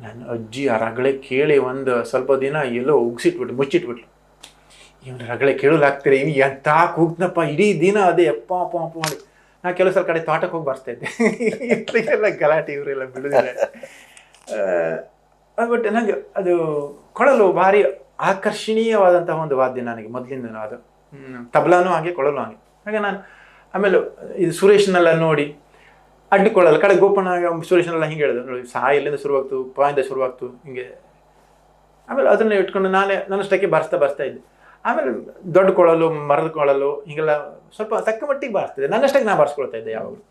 ನಾನು ಅಜ್ಜಿ ಆ ರಗಳೆ ಕೇಳಿ ಒಂದು ಸ್ವಲ್ಪ ದಿನ ಎಲ್ಲೋ ಉಗ್ಸಿಟ್ಬಿಟ್ಟು ಮುಚ್ಚಿಟ್ಬಿಟ್ಲು. ಇವನು ರಗಳೆ ಕೇಳಲಾಗ್ತೀರಿ, ಇವ್ ಎಂತ ಕೂಗ್ನಪ್ಪ ಇಡೀ ದಿನ ಅದೇ ಅಪ್ಪ ಅಪ್ಪ ಅಪ್ಪ ಮಾಡಿ. ನಾ ಕೆಲವು ಸಲ ಕಡೆ ತೋಟಕ್ಕೆ ಹೋಗಿ ಬರ್ತಾ ಇದ್ದೆ, ಇಷ್ಟಕ್ಕೆಲ್ಲ ಗಲಾಟೆ ಇವರೆಲ್ಲ ಬಿಡುದಿಲ್ಲ. ಬಟ್ ನನಗೆ ಅದು ಕೊಳಲು ಭಾರಿ ಆಕರ್ಷಣೀಯವಾದಂತಹ ಒಂದು ವಾದ್ಯ ನನಗೆ ಮೊದಲಿಂದ. ಅದು ತಬಲಾನು ಹಾಗೆ, ಕೊಳಲು ಹಾಗೆ. ಹಾಗೆ ನಾನು ಆಮೇಲೆ ಇದು ಸುರೇಶ್ನೆಲ್ಲ ನೋಡಿ ಅಡ್ಡಿಕೊಳ್ಳಲ್ಲ ಕಡೆ ಗೋಪಣ್ಣ ಸುರೇಶ್ನೆಲ್ಲ ಹಿಂಗೆ ಹೇಳಿದ್ರು ನೋಡಿ, ಸಹ ಎಲ್ಲಿಂದ ಶುರುವಾಗ್ತು, ಪಾಯಿಂದ ಶುರುವಾಗ್ತು ಹಿಂಗೆ. ಆಮೇಲೆ ಅದನ್ನು ಇಟ್ಕೊಂಡು ನಾನೇ ನನ್ನಷ್ಟಕ್ಕೆ ಬರ್ಸ್ತಾ ಇದ್ದೆ. ಆಮೇಲೆ ದೊಡ್ಡ ಕೊಳಲು, ಮರದ ಕೊಳಲು ಹೀಗೆಲ್ಲ ಸ್ವಲ್ಪ ತಕ್ಕ ಮಟ್ಟಿಗೆ ಬಾರಿಸ್ತಿದ್ದೆ. ನನ್ನಷ್ಟಕ್ಕೆ ನಾನು ಬಾರಿಸ್ಕೊಳ್ತಾ ಇದ್ದೆ ಯಾವಾಗಲೂ.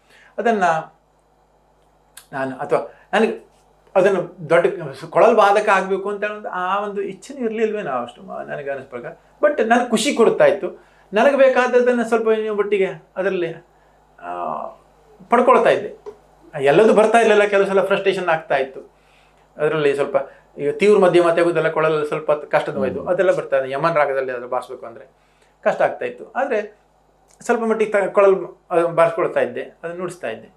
ಅದನ್ನು ನಾನು ಅಥವಾ ನನಗೆ ಅದನ್ನು ದೊಡ್ಡ ಕೊಳಲು ವಾದಕ ಆಗಬೇಕು ಅಂತ ಆ ಒಂದು ಇಚ್ಛೆನೂ ಇರಲಿಲ್ವೇ ನಾವು ಅಷ್ಟು ನನಗೆ ಅನ್ನಿಸ್ ಪ್ರಕಾರ. ಬಟ್ ನನಗೆ ಖುಷಿ ಕೊಡ್ತಾ ಇತ್ತು. ನನಗೆ ಬೇಕಾದದ್ದನ್ನು ಸ್ವಲ್ಪ ಮಟ್ಟಿಗೆ ಅದರಲ್ಲಿ ಪಡ್ಕೊಳ್ತಾ ಇದ್ದೆ. ಎಲ್ಲದೂ ಬರ್ತಾ ಇರಲಿಲ್ಲ, ಕೆಲವು ಸಲ ಫ್ರಸ್ಟ್ರೇಷನ್ ಆಗ್ತಾ ಇತ್ತು ಅದರಲ್ಲಿ. ಸ್ವಲ್ಪ ಈಗ ತೀವ್ರ ಮಧ್ಯಮ ತೆಗೆದೆಲ್ಲ ಕೊಳಲಲ್ಲಿ ಸ್ವಲ್ಪ ಕಷ್ಟದ ಹೋಯ್ತು, ಅದೆಲ್ಲ ಬರ್ತಾ ಇದೆ. ಯಮನ್ ರಾಗದಲ್ಲಿ ಅದನ್ನು ಬಾರಿಸ್ಬೇಕು ಅಂದರೆ ಕಷ್ಟ ಆಗ್ತಾ ಇತ್ತು. ಆದರೆ ಸ್ವಲ್ಪ ಮಟ್ಟಿಗೆ ಕೊಳಲು ಬಾರಿಸ್ಕೊಳ್ತಾ ಇದ್ದೆ, ಅದನ್ನು ನುಡಿಸ್ತಾ ಇದ್ದೆ.